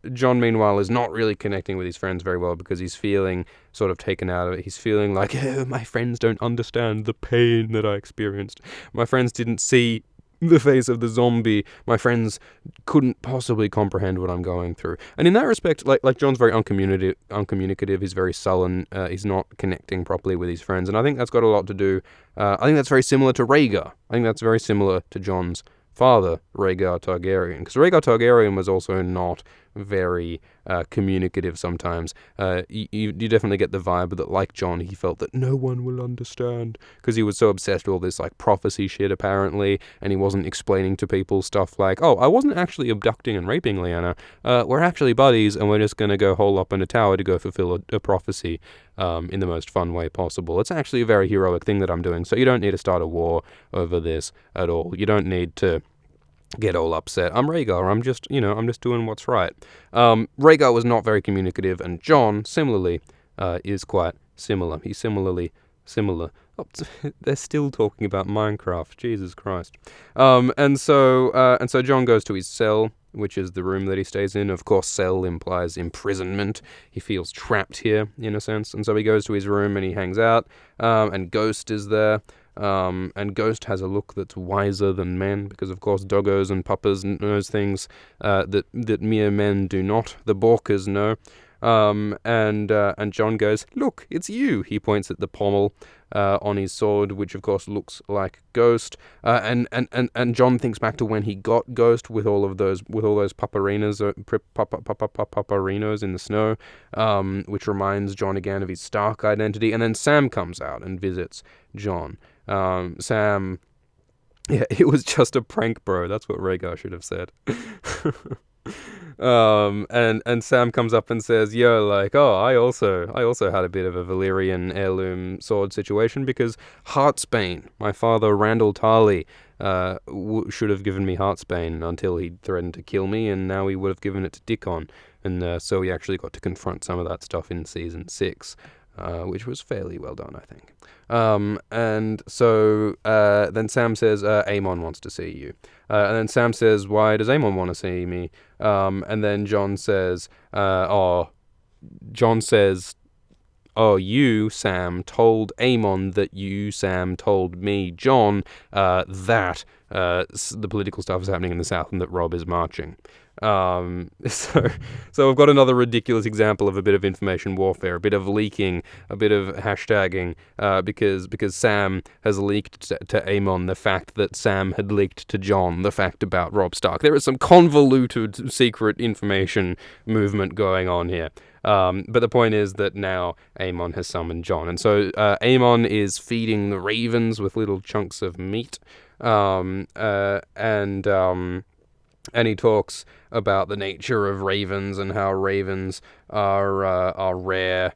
meanwhile, is not really connecting with his friends very well because he's feeling sort of taken out of it. He's feeling like, oh, my friends don't understand the pain that I experienced. My friends didn't see the face of the zombie. My friends couldn't possibly comprehend what I'm going through. And in that respect, like John's very uncommunicative. He's very sullen. He's not connecting properly with his friends. And I think that's got a lot to do. I think that's very similar to Rhaegar. I think that's very similar to John's father, Rhaegar Targaryen, because Rhaegar Targaryen was also not very communicative sometimes. You definitely get the vibe that, like John, he felt that no one will understand, because he was so obsessed with all this prophecy shit apparently, and he wasn't explaining to people stuff like, oh, I wasn't actually abducting and raping Lyanna, we're actually buddies, and we're just going to go hole up in a tower to go fulfill a prophecy in the most fun way possible. It's actually a very heroic thing that I'm doing, so you don't need to start a war over this at all. You don't need to get all upset. I'm Rhaegar. I'm just doing what's right. Rhaegar was not very communicative, and John, similarly, is quite similar. He's similarly similar. Oh, they're still talking about Minecraft. Jesus Christ. And so John goes to his cell, which is the room that he stays in. Of course, cell implies imprisonment. He feels trapped here, in a sense. And so he goes to his room and he hangs out, and Ghost is there. And Ghost has a look that's wiser than men, because of course doggos and puppers knows things that mere men do not. The Borkers know. And John goes, "Look, it's you." He points at the pommel on his sword, which of course looks like Ghost. And John thinks back to when he got Ghost with all those paparinos in the snow, which reminds John again of his Stark identity. And then Sam comes out and visits John. Sam, yeah, it was just a prank, bro. That's what Rhaegar should have said. And Sam comes up and says, "Yo, like, oh, I also had a bit of a Valyrian heirloom sword situation because Heartsbane, my father Randall Tarley, should have given me Heartsbane until he threatened to kill me, and now he would have given it to Dickon, and so we actually got to confront some of that stuff in season 6." Which was fairly well done, I think. And so then Sam says, "Aemon wants to see you." And then Sam says, "Why does Aemon want to see me?" And then John says, "Oh, you, Sam, told Aemon that you, Sam, told me, John, that the political stuff is happening in the south and that Robb is marching." So we've got another ridiculous example of a bit of information warfare, a bit of leaking, a bit of hashtagging, because Sam has leaked to Aemon the fact that Sam had leaked to John the fact about Robb Stark. There is some convoluted secret information movement going on here. But the point is that now Aemon has summoned John. And so Aemon is feeding the ravens with little chunks of meat. And he talks about the nature of ravens and how ravens are a rare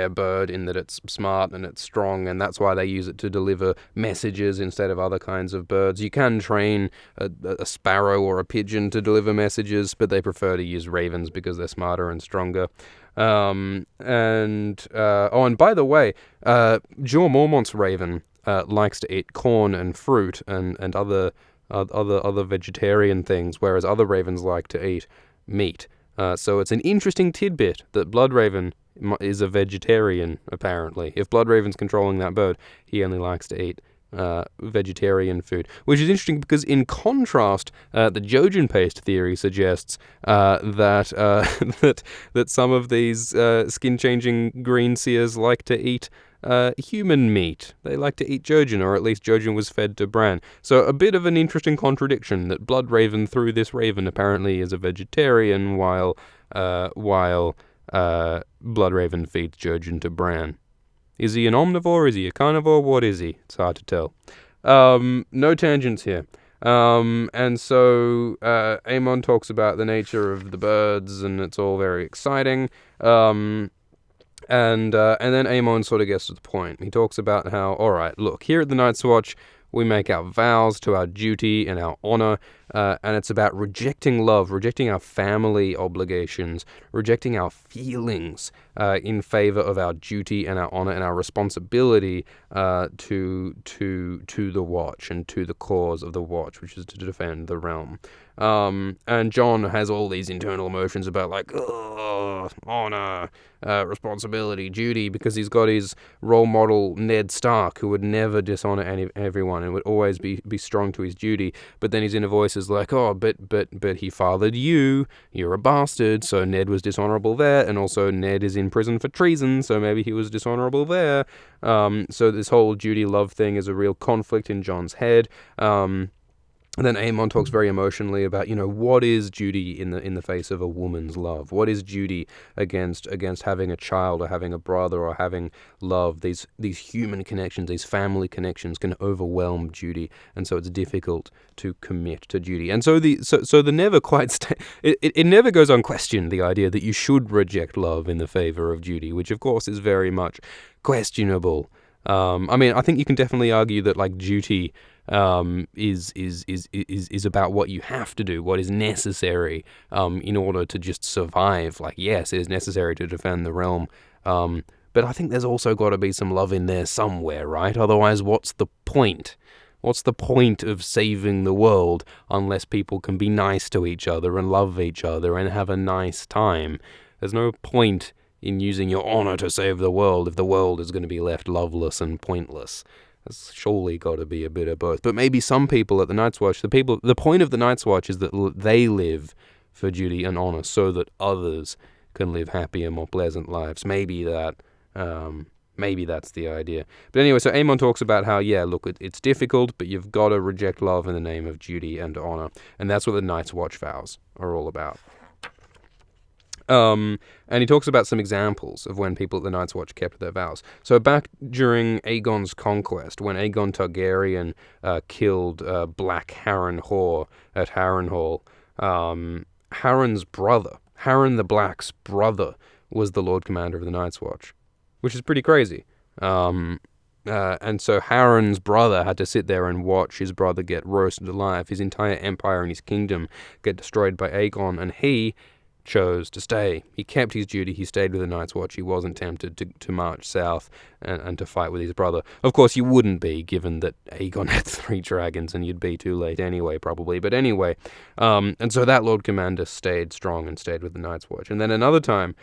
bird in that it's smart and it's strong, and that's why they use it to deliver messages instead of other kinds of birds. You can train a sparrow or a pigeon to deliver messages, but they prefer to use ravens because they're smarter and stronger. And by the way, Jeor Mormont's raven likes to eat corn and fruit and other vegetarian things, whereas other ravens like to eat meat. So it's an interesting tidbit that Bloodraven is a vegetarian, apparently. If Bloodraven's controlling that bird, he only likes to eat vegetarian food, which is interesting because in contrast, the Jojen paste theory suggests that some of these skin-changing green seers like to eat human meat. They like to eat Jojen, or at least Jojen was fed to Bran. So a bit of an interesting contradiction that Bloodraven, through this raven, apparently is a vegetarian, while Bloodraven feeds Jojen to Bran. Is he an omnivore? Is he a carnivore? What is he? It's hard to tell. No tangents here. And so Aemon talks about the nature of the birds, and it's all very exciting. And then Aemon sort of gets to the point. He talks about how, all right, look, here at the Night's Watch, we make our vows to our duty and our honor, and it's about rejecting love, rejecting our family obligations, rejecting our feelings in favor of our duty and our honor and our responsibility to the Watch and to the cause of the Watch, which is to defend the realm. And John has all these internal emotions about like, honor, responsibility, duty, because he's got his role model Ned Stark, who would never dishonor everyone and would always be strong to his duty. But then his inner voice is like, oh, but he fathered you, you're a bastard, so Ned was dishonorable there, and also Ned is in prison for treason, so maybe he was dishonorable there. So this whole duty-love thing is a real conflict in John's head. And then Aemon talks very emotionally about, what is duty in the face of a woman's love? What is duty against having a child or having a brother or having love? These human connections, these family connections can overwhelm duty, and so it's difficult to commit to duty. And so the never quite it never goes unquestioned, the idea that you should reject love in the favor of duty, which of course is very much questionable. I think you can definitely argue that like duty is about what you have to do, what is necessary in order to just survive. Like, yes, it is necessary to defend the realm, but I think there's also got to be some love in there somewhere, right? Otherwise, what's the point? What's the point of saving the world unless people can be nice to each other and love each other and have a nice time? There's no point in using your honor to save the world if the world is going to be left loveless and pointless. There's surely got to be a bit of both. But maybe some people at the Night's Watch, the point of the Night's Watch is that they live for duty and honor so that others can live happier, more pleasant lives. Maybe that's the idea. But anyway, so Aemon talks about how, yeah, look, it's difficult, but you've got to reject love in the name of duty and honor. And that's what the Night's Watch vows are all about. And he talks about some examples of when people at the Night's Watch kept their vows. So back during Aegon's conquest, when Aegon Targaryen killed Black Harren Hoare at Harrenhal, Harren's brother, Harren the Black's brother, was the Lord Commander of the Night's Watch, which is pretty crazy. And so Harren's brother had to sit there and watch his brother get roasted alive, his entire empire and his kingdom get destroyed by Aegon, and he chose to stay. He kept his duty. He stayed with the Night's Watch. He wasn't tempted to march south and to fight with his brother. Of course, you wouldn't be, given that Aegon had 3 dragons, and you'd be too late anyway, probably. But anyway, and so that Lord Commander stayed strong and stayed with the Night's Watch. And then another time,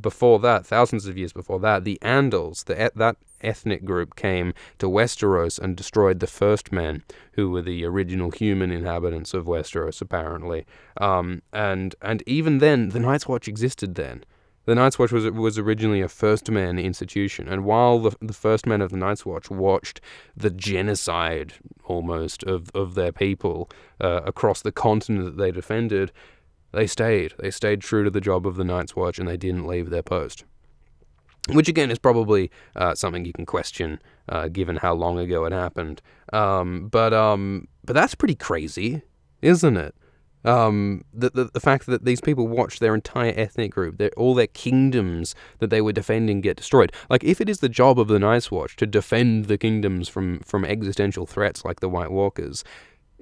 before that, thousands of years before that, the Andals, that ethnic group, came to Westeros and destroyed the First Men, who were the original human inhabitants of Westeros, apparently. And even then, the Night's Watch existed then. The Night's Watch was originally a First Men institution, and while the First Men of the Night's Watch watched the genocide, almost, of their people across the continent that they defended, they stayed. They stayed true to the job of the Night's Watch, and they didn't leave their post. Which, again, is probably something you can question, given how long ago it happened. But that's pretty crazy, isn't it? The fact that these people watched their entire ethnic group, all their kingdoms that they were defending, get destroyed. Like, if it is the job of the Night's Watch to defend the kingdoms from existential threats like the White Walkers,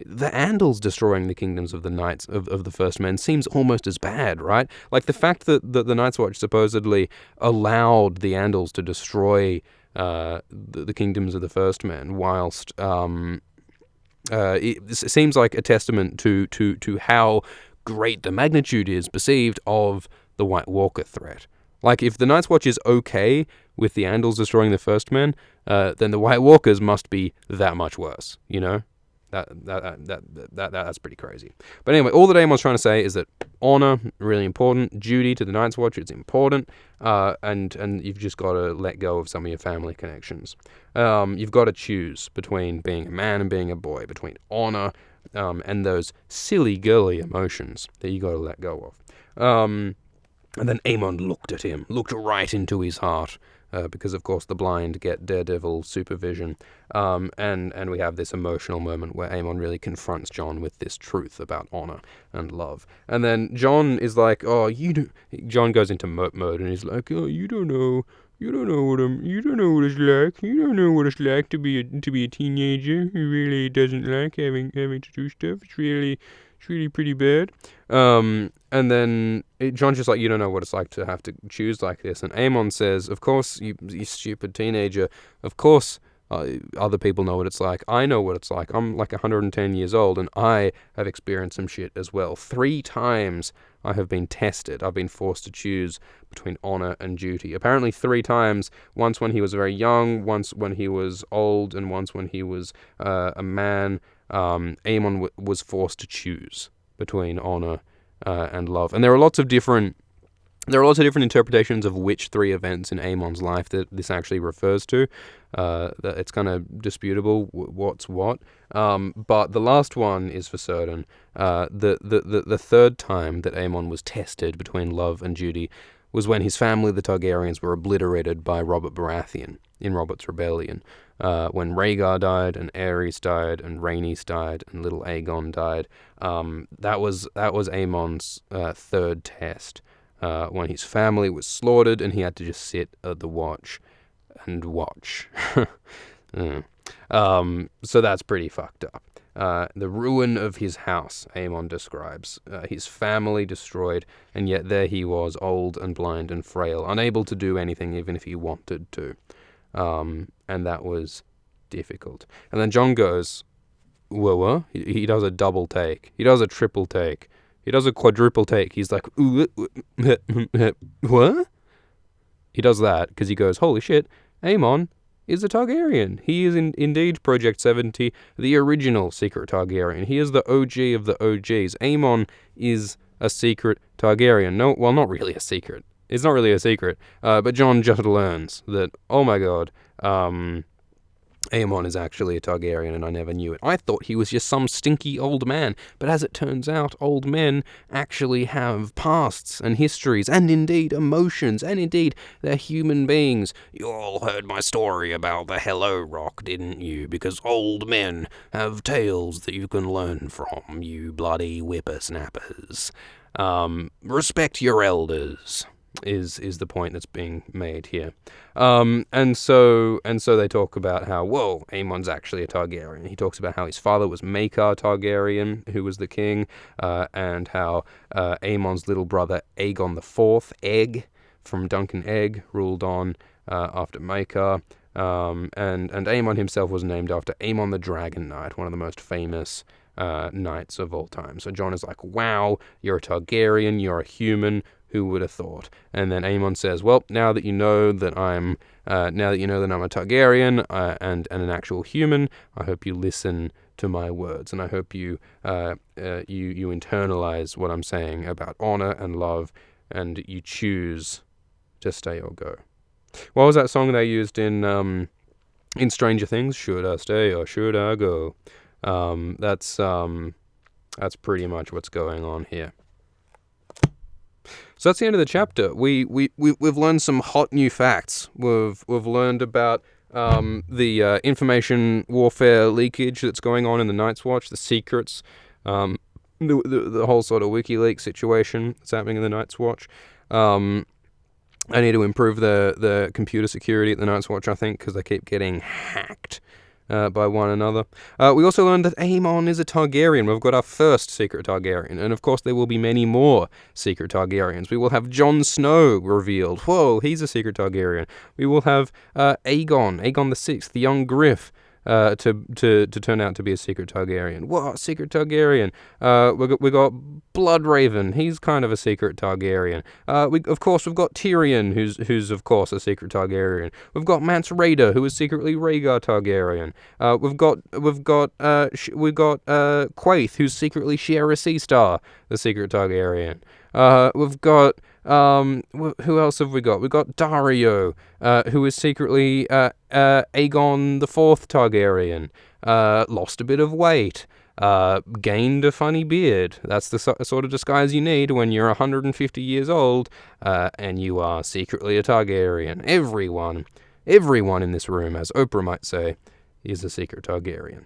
the Andals destroying the kingdoms of the Knights of the First Men seems almost as bad, right? Like, the fact that the Night's Watch supposedly allowed the Andals to destroy the kingdoms of the First Men, whilst it seems like a testament to how great the magnitude is perceived of the White Walker threat. Like, if the Night's Watch is okay with the Andals destroying the First Men, then the White Walkers must be that much worse, you know? That's pretty crazy. But anyway, all that Aemon's trying to say is that honor, really important. Duty to the Night's Watch, it's important. And you've just got to let go of some of your family connections. You've got to choose between being a man and being a boy, between honor and those silly, girly emotions that you got to let go of. And then Aemon looked right into his heart, because, of course, the blind get daredevil supervision. And we have this emotional moment where Aemon really confronts Jon with this truth about honor and love. And then Jon is like, Jon goes into mode and he's like, oh, you don't know what it's like. You don't know what it's like to be a teenager who really doesn't like having to do stuff. It's really pretty bad. And then Jon's just like, you don't know what it's like to have to choose like this. And Aemon says, of course, you stupid teenager, of course other people know what it's like. I know what it's like. I'm like 110 years old, and I have experienced some shit as well. 3 times I have been tested. I've been forced to choose between honor and duty. Apparently 3 times, once when he was very young, once when he was old, and once when he was a man. Aemon was forced to choose between honor and love, and there are lots of different interpretations of which 3 events in Aemon's life that this actually refers to. That it's kind of disputable what's what, but the last one is for certain. The third time that Aemon was tested between love and duty was when his family, the Targaryens, were obliterated by Robert Baratheon in Robert's Rebellion. When Rhaegar died, and Aerys died, and Rhaenys died, and little Aegon died. That was Aemon's third test, when his family was slaughtered, and he had to just sit at the watch and watch. So that's pretty fucked up. The ruin of his house, Aemon describes. His family destroyed, and yet there he was, old and blind and frail, unable to do anything even if he wanted to. And that was difficult. And then Jon goes, whoa. He does a double take. He does a triple take. He does a quadruple take. He's like, what? He does that because he goes, holy shit, Aemon is a Targaryen. He is indeed Project 70, the original secret Targaryen. He is the OG of the OGs. Aemon is a secret Targaryen. No, well, not really a secret. It's not really a secret, but Jon just learns that, oh my god, Aemon is actually a Targaryen, and I never knew it. I thought he was just some stinky old man, but as it turns out, old men actually have pasts and histories, and indeed emotions, and indeed they're human beings. You all heard my story about the Hello Rock, didn't you? Because old men have tales that you can learn from, you bloody whippersnappers. Respect your elders. Is the point that's being made here. And so they talk about how, whoa, Aemon's actually a Targaryen. He talks about how his father was Maekar Targaryen, who was the king, and how Aemon's little brother Aegon IV, Egg, from Duncan Egg, ruled on after Maekar. And Aemon himself was named after Aemon the Dragon Knight, one of the most famous knights of all time. So Jon is like, wow, you're a Targaryen, you're a human. Who would have thought? And then Aemon says, "Well, now that you know that I'm a Targaryen and an actual human, I hope you listen to my words, and I hope you internalize what I'm saying about honor and love, and you choose to stay or go." What was that song they used in Stranger Things? Should I stay or should I go? That's pretty much what's going on here. So that's the end of the chapter. We've learned some hot new facts. We've learned about the information warfare leakage that's going on in the Night's Watch, the secrets, the whole sort of WikiLeaks situation that's happening in the Night's Watch. I need to improve the computer security at the Night's Watch, I think, because they keep getting hacked by one another. We also learned that Aemon is a Targaryen. We've got our first secret Targaryen, and of course there will be many more secret Targaryens. We will have Jon Snow revealed. Whoa, he's a secret Targaryen. We will have Aegon the Sixth, the young Griff, to turn out to be a secret Targaryen. What, secret Targaryen? We got Bloodraven. He's kind of a secret Targaryen. We've got Tyrion, who's of course a secret Targaryen. We've got Mance Rayder, who is secretly Rhaegar Targaryen. We've got Quaithe, who's secretly Shiera Seastar, the secret Targaryen. We've got who else have we got? We've got Dario, who is secretly Aegon the Fourth Targaryen. Lost a bit of weight. Gained a funny beard. That's the sort of disguise you need when you're 150 years old, and you are secretly a Targaryen. Everyone in this room, as Oprah might say, is a secret Targaryen.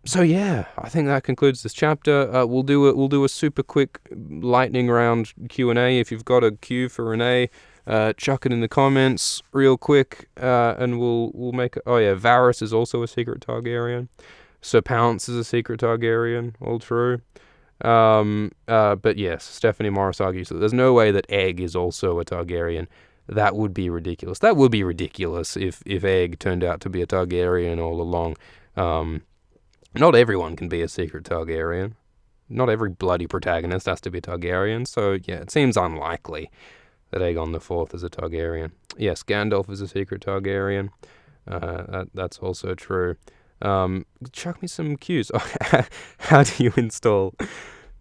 So yeah, I think that concludes this chapter. We'll do a super quick lightning round Q&A. If you've got a Q for Renee, chuck it in the comments real quick, and we'll make it. Oh yeah, Varys is also a secret Targaryen. Sir Pounce is a secret Targaryen. All true. But yes, Stephanie Morris argues that there's no way that Egg is also a Targaryen. That would be ridiculous. That would be ridiculous if Egg turned out to be a Targaryen all along. Not everyone can be a secret Targaryen. Not every bloody protagonist has to be a Targaryen, so yeah, it seems unlikely that Aegon IV is a Targaryen. Yes, Gandalf is a secret Targaryen. That's also true. Chuck me some cues. How do you install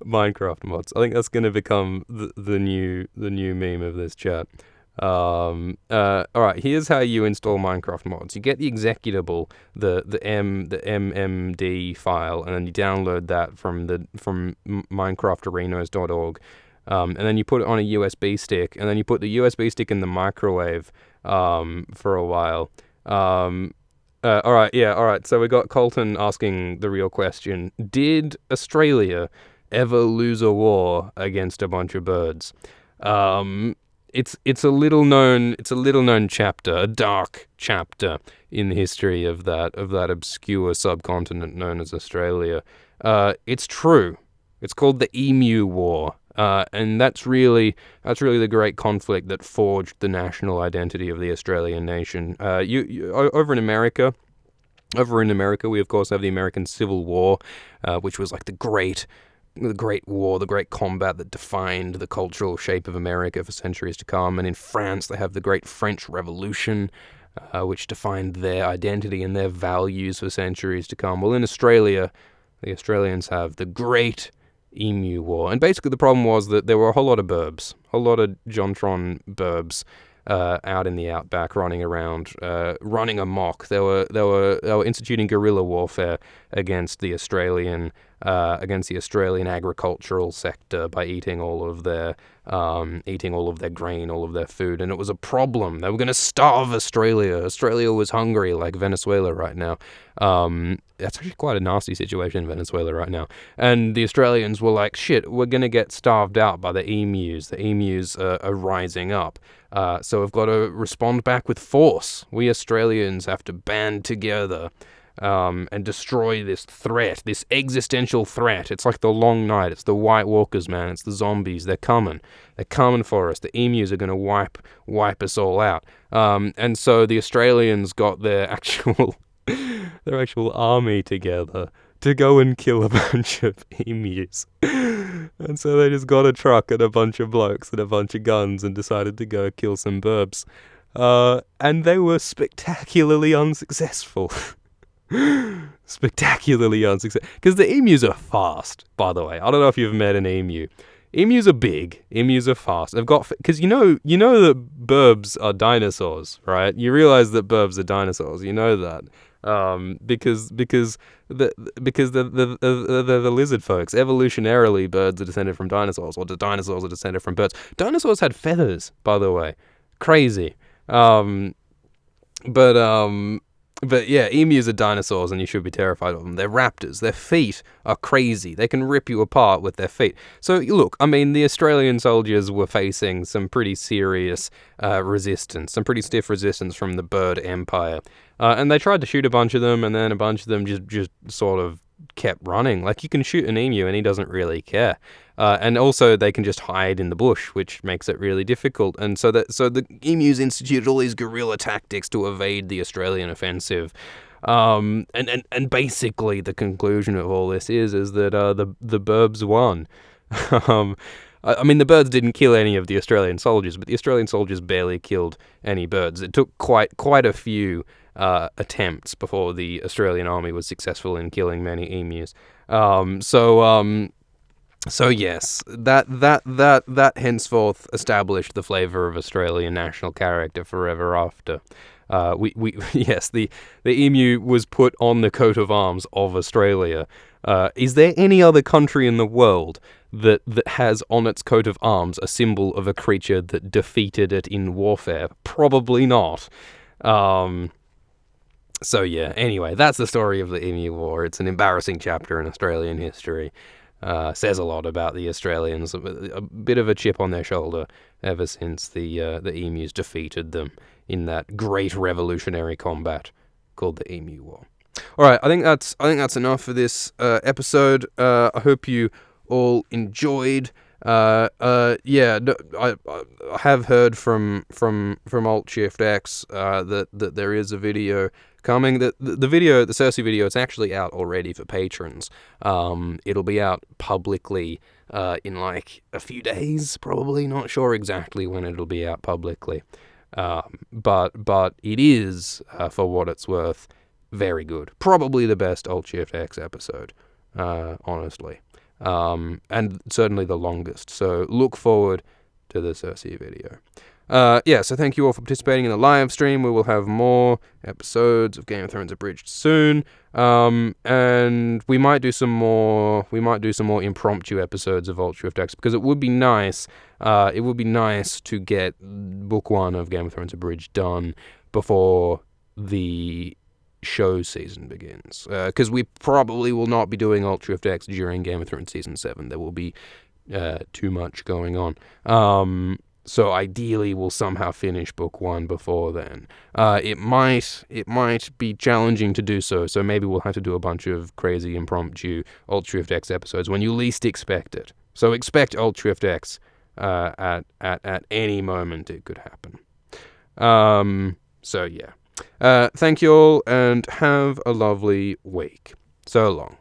Minecraft mods? I think that's going to become the new meme of this chat. Alright, here's how you install Minecraft mods. You get the executable, the MMD file, and then you download that from minecraftarenas.org, and then you put it on a USB stick, and then you put the USB stick in the microwave for a while. Alright, so we got Colton asking the real question: did Australia ever lose a war against a bunch of birds? It's a little known chapter, a dark chapter in the history of that obscure subcontinent known as Australia. It's true. It's called the Emu War, and that's really the great conflict that forged the national identity of the Australian nation. Over in America, we of course have the American Civil War, which was like the great war, the great combat that defined the cultural shape of America for centuries to come. And in France, they have the Great French Revolution, which defined their identity and their values for centuries to come. Well, in Australia, the Australians have the Great Emu War. And basically the problem was that there were a whole lot of burbs, a lot of Jontron burbs out in the outback running around, running amok. They were instituting guerrilla warfare against the Australian agricultural sector by eating all of their grain, all of their food, and it was a problem. They were going to starve Australia. Australia was hungry, like Venezuela right now. That's actually quite a nasty situation in Venezuela right now. And the Australians were like, shit, we're going to get starved out by the emus. The emus are rising up. So we've got to respond back with force. We Australians have to band together and destroy this threat, this existential threat. It's like the long night. It's the White Walkers, man. It's the zombies. They're coming. They're coming for us. The emus are going to wipe us all out. And so the Australians got their actual army together to go and kill a bunch of emus. And so they just got a truck and a bunch of blokes and a bunch of guns and decided to go kill some burbs. And they were spectacularly unsuccessful. Spectacularly unsuccessful. Because the emus are fast, by the way. I don't know if you've met an emu. Emus are big. Emus are fast. They've got... Because you know that burbs are dinosaurs, right? You realize that burbs are dinosaurs. You know that. Because they're the lizard folks. Evolutionarily, birds are descended from dinosaurs, or the dinosaurs are descended from birds. Dinosaurs had feathers, by the way. Crazy. But yeah, emus are dinosaurs and you should be terrified of them. They're raptors. Their feet are crazy. They can rip you apart with their feet. So look, I mean, the Australian soldiers were facing some pretty serious resistance, some pretty stiff resistance from the bird empire. And they tried to shoot a bunch of them, and then a bunch of them just sort of kept running. Like, you can shoot an emu and he doesn't really care. And also they can just hide in the bush, which makes it really difficult. And so the emus instituted all these guerrilla tactics to evade the Australian offensive. And basically the conclusion of all this is that the burbs won. I mean, the birds didn't kill any of the Australian soldiers, but the Australian soldiers barely killed any birds. It took quite a few attempts before the Australian army was successful in killing many emus. So yes, that henceforth established the flavour of Australian national character forever after. Yes, the emu was put on the coat of arms of Australia. Is there any other country in the world that has on its coat of arms a symbol of a creature that defeated it in warfare? Probably not. So yeah, anyway, that's the story of the Emu War. It's an embarrassing chapter in Australian history. Says a lot about the Australians. A bit of a chip on their shoulder ever since the emus defeated them in that great revolutionary combat called the Emu War. All right, I think that's enough for this episode. I hope you all enjoyed. I have heard from Alt Shift X that there is a video coming. The Cersei video, it's actually out already for patrons. It'll be out publicly in like a few days, probably. Not sure exactly when it'll be out publicly. But it is, for what it's worth, very good. Probably the best Alt Shift X episode, honestly. And certainly the longest. So look forward to the Cersei video. So thank you all for participating in the live stream. We will have more episodes of Game of Thrones Abridged soon. And we might do some more impromptu episodes of Alt Shift X, because it would be nice to get book 1 of Game of Thrones Abridged done before the show season begins, because we probably will not be doing Alt Shift X during Game of Thrones season 7. There will be too much going on. So ideally we'll somehow finish book 1 before then. It might be challenging to do so maybe we'll have to do a bunch of crazy impromptu Alt Shift X episodes when you least expect it. So expect Alt Shift X at any moment it could happen. So yeah. Thank you all, and have a lovely week. So long.